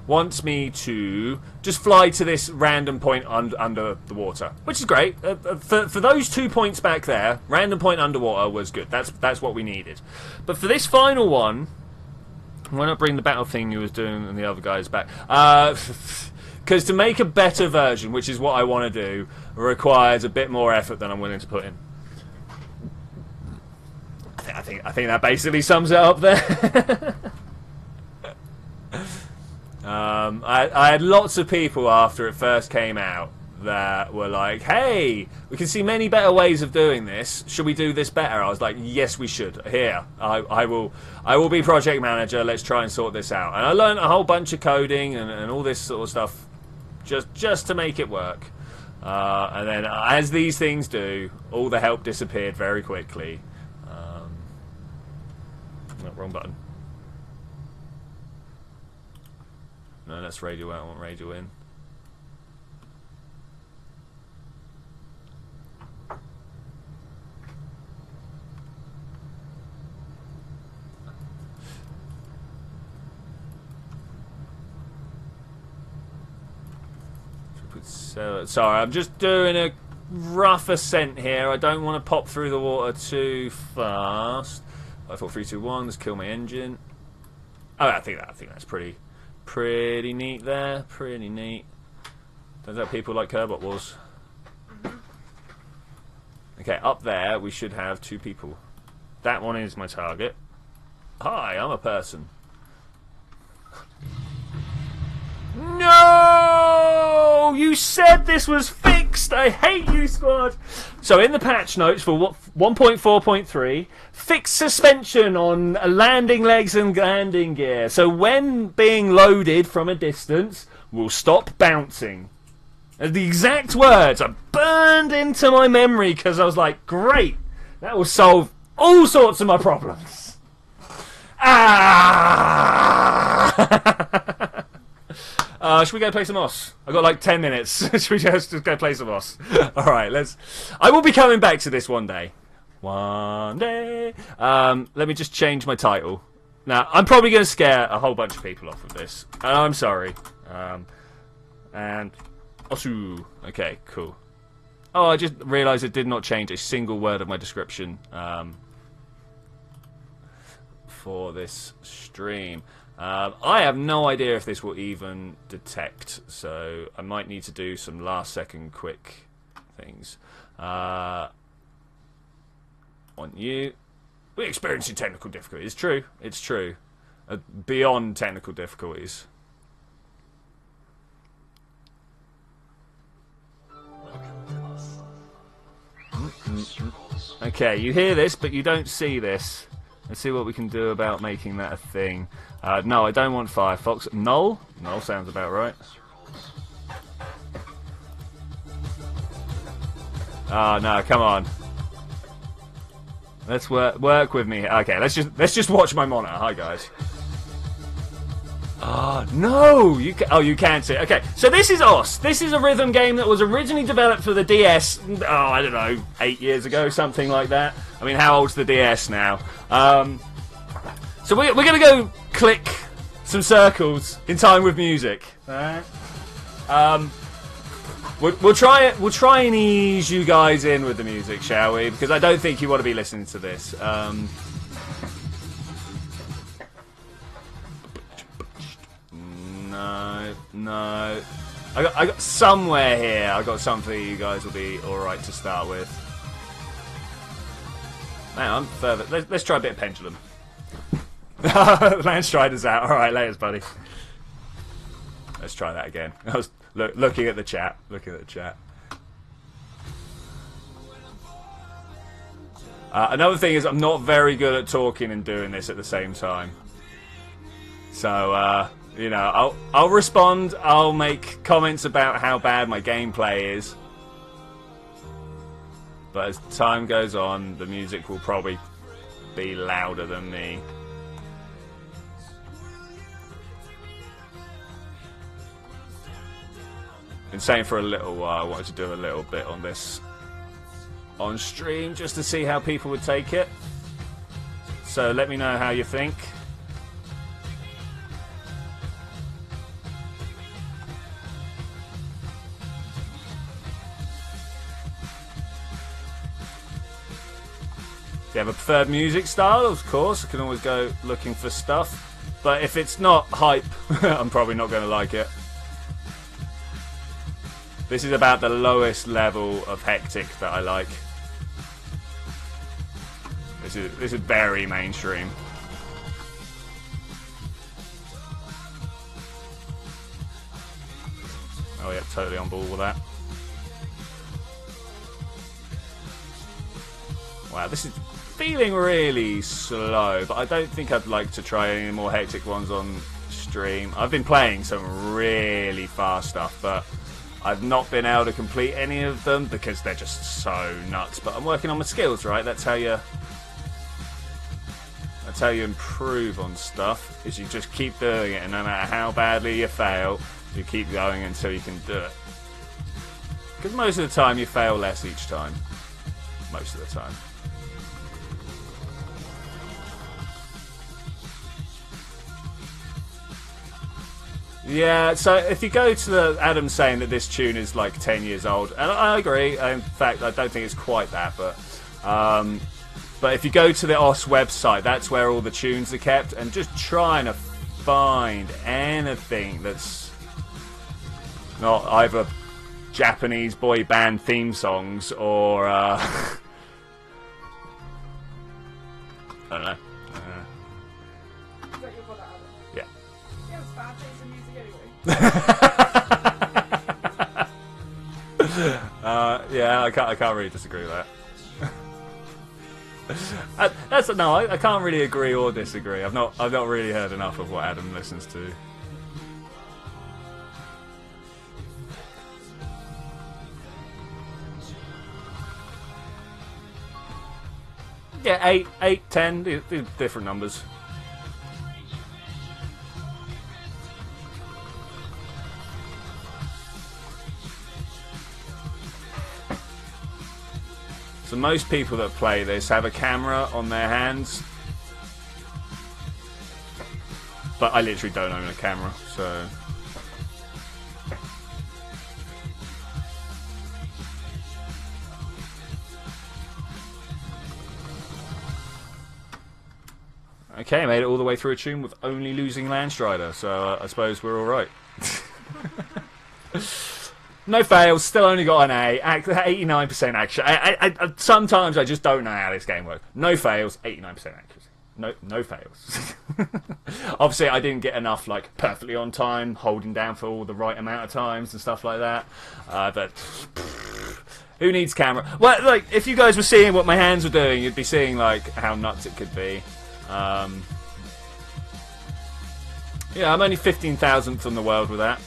S1: Wants me to just fly to this random point under the water. Which is great. For those 2 points back there, random point underwater was good. That's what we needed. But for this final one... Why not bring the battle thing you was doing and the other guys back? Because to make a better version, which is what I want to do, requires a bit more effort than I'm willing to put in. I think that basically sums it up there. I had lots of people after it first came out that were like, hey, we can see many better ways of doing this. Should we do this better? I was like, yes, we should. Here, I will be project manager. Let's try and sort this out. And I learned a whole bunch of coding and all this sort of stuff just to make it work. And then, as these things do, all the help disappeared very quickly. No, wrong button. No, that's radio out. I want radio in. So, sorry, I'm just doing a rough ascent here. I don't want to pop through the water too fast. 5, 4, 3, 2, 1. Let's kill my engine. Oh, I think that's pretty neat there. Pretty neat. Turns out people like Kerbot Wars. Okay, up there we should have 2 people. That one is my target. Hi, I'm a person. No! You said this was fixed! I hate you, squad! So in the patch notes for 1.4.3, fixed suspension on landing legs and landing gear. So when being loaded from a distance, will stop bouncing. And the exact words are burned into my memory because I was like, great! That will solve all sorts of my problems. Ah! Should we go play some Moss? I've got like 10 minutes. Should we just go play some Moss? Alright, let's... I will be coming back to this one day. One day. Let me just change my title. Now, I'm probably going to scare a whole bunch of people off of this. And I'm sorry. And... Osu. Okay, cool. Oh, I just realised it did not change a single word of my description for this stream. I have no idea if this will even detect, so I might need to do some last-second quick things. On you. We're experiencing technical difficulties. It's true. It's true. Beyond technical difficulties. Okay, you hear this, but you don't see this. Let's see what we can do about making that a thing. No, I don't want Firefox. Null? Null sounds about right. Oh, no, come on. Let's work with me. Okay, let's just watch my monitor. Hi, guys. Oh, no! You can't see it. Okay, so this is OS. This is a rhythm game that was originally developed for the DS, I don't know, 8 years ago, something like that. I mean, how old's the DS now? So we're going to go click some circles in time with music. Alright. We'll try and ease you guys in with the music, shall we? Because I don't think you want to be listening to this. No. I got somewhere here. I got something you guys will be alright to start with. Man, I'm further. Let's try a bit of Pendulum. Landstrider's out. Alright, laters, buddy. Let's try that again. I was looking at the chat. Another thing is I'm not very good at talking and doing this at the same time. So, you know, I'll respond. I'll make comments about how bad my gameplay is. But as time goes on, the music will probably be louder than me. Been saying for a little while I wanted to do a little bit on this on stream just to see how people would take it. So let me know how you think. If you have a preferred music style, of course, I can always go looking for stuff. But if it's not hype, I'm probably not going to like it. This is about the lowest level of hectic that I like. This is very mainstream. Oh yeah, totally on board with that. Wow, this is feeling really slow, but I don't think I'd like to try any more hectic ones on stream. I've been playing some really fast stuff, but I've not been able to complete any of them because they're just so nuts. But I'm working on my skills, right? That's how you That's how you improve on stuff, is you just keep doing it, and no matter how badly you fail, you keep going until you can do it. Because most of the time you fail less each time. Most of the time. Yeah, so if you go to the Adam saying that this tune is like 10 years old, and I agree. In fact, I don't think it's quite that, but if you go to the OS website, that's where all the tunes are kept, and just trying to find anything that's not either Japanese boy band theme songs or I don't know. Yeah. Yeah, I can't really disagree with that. I can't really agree or disagree. I've not really heard enough of what Adam listens to. Yeah, 8, 10, different numbers. So most people that play this have a camera on their hands, but I literally don't own a camera, so... Okay, made it all the way through a tune with only losing Landstrider, so I suppose we're alright. No fails, still only got an A, 89% accuracy. Sometimes I just don't know how this game works. No fails, 89% accuracy. No fails. Obviously, I didn't get enough, like, perfectly on time, holding down for all the right amount of times and stuff like that. But who needs camera? Well, like, if you guys were seeing what my hands were doing, you'd be seeing, like, how nuts it could be. Yeah, I'm only 15,000th in the world with that.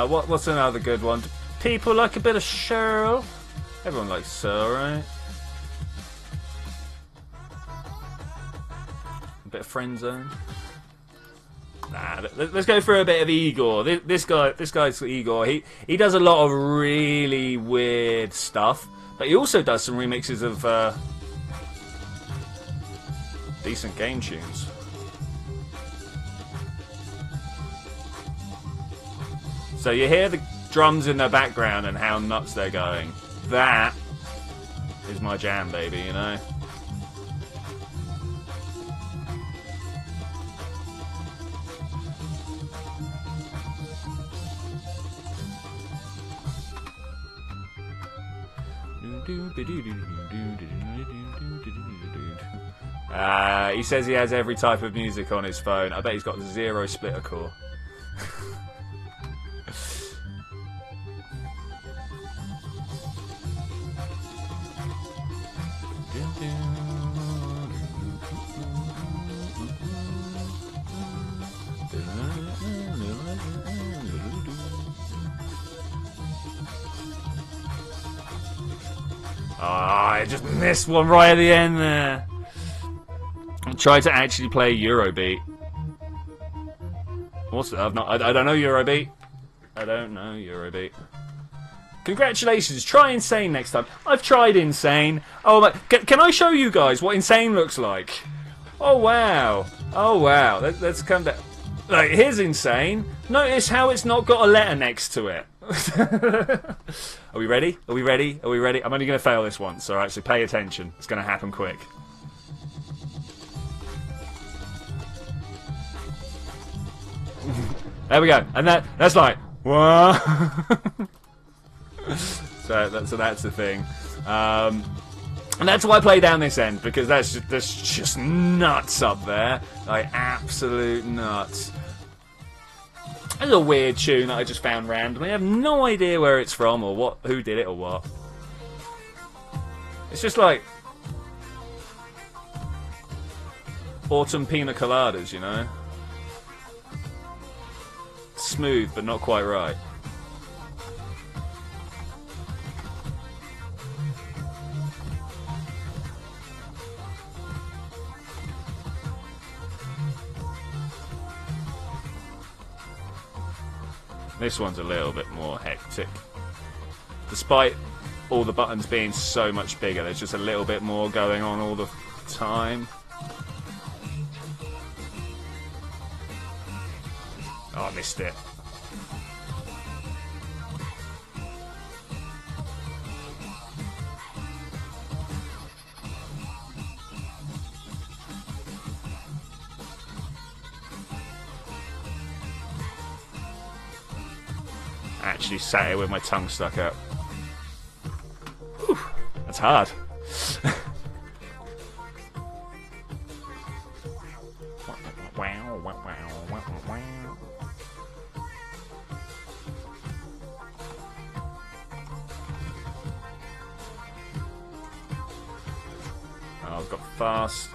S1: What's another good one? Do people like a bit of Cheryl? Everyone likes Cheryl, right? A bit of Friend Zone. Nah, let's go for a bit of Igor. This guy's Igor. He does a lot of really weird stuff, but he also does some remixes of decent game tunes. So you hear the drums in the background and how nuts they're going. That is my jam, baby, you know? He says he has every type of music on his phone. I bet he's got 0 splitter core. I just missed one right at the end there. I tried to actually play Eurobeat. What's it? I don't know Eurobeat. I don't know Eurobeat. Congratulations. Try Insane next time. I've tried Insane. Oh my! Can I show you guys what Insane looks like? Oh wow! Oh wow! Let's come down. Like, here's Insane. Notice how it's not got a letter next to it. Are we ready? Are we ready? Are we ready? I'm only going to fail this once, alright? So pay attention. It's going to happen quick. There we go. And that's like, what? So that's the thing. And that's why I play down this end, because that's just nuts up there. Like, absolute nuts. It's a weird tune that I just found randomly. I have no idea where it's from or who did it or what. It's just like autumn pina coladas, you know? Smooth, but not quite right. This one's a little bit more hectic. Despite all the buttons being so much bigger, there's just a little bit more going on all the time. Oh, I missed it. I actually sat here with my tongue stuck out. Whew, that's hard. Oh, I've got fast.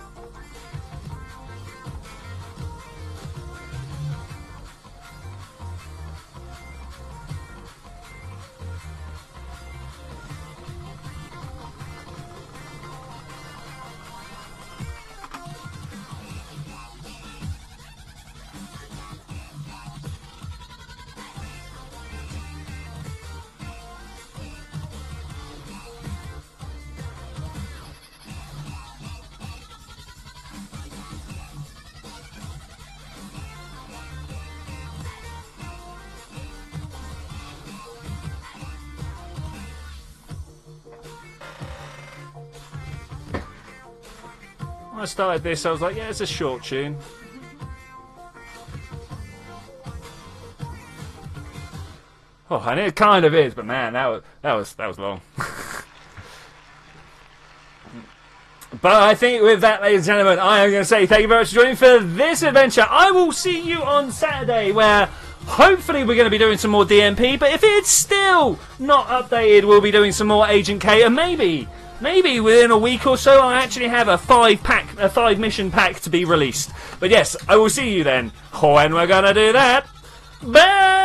S1: When I started this, I was like, yeah, it's a short tune. Oh, and it kind of is, but man, that was long. But I think with that, ladies and gentlemen, I am going to say thank you very much for joining for this adventure. I will see you on Saturday, where hopefully we're going to be doing some more DMP. But if it's still not updated, we'll be doing some more Agent K, and maybe within a week or so, I'll actually have a 5 mission pack to be released. But yes, I will see you then when we're going to do that. Bye!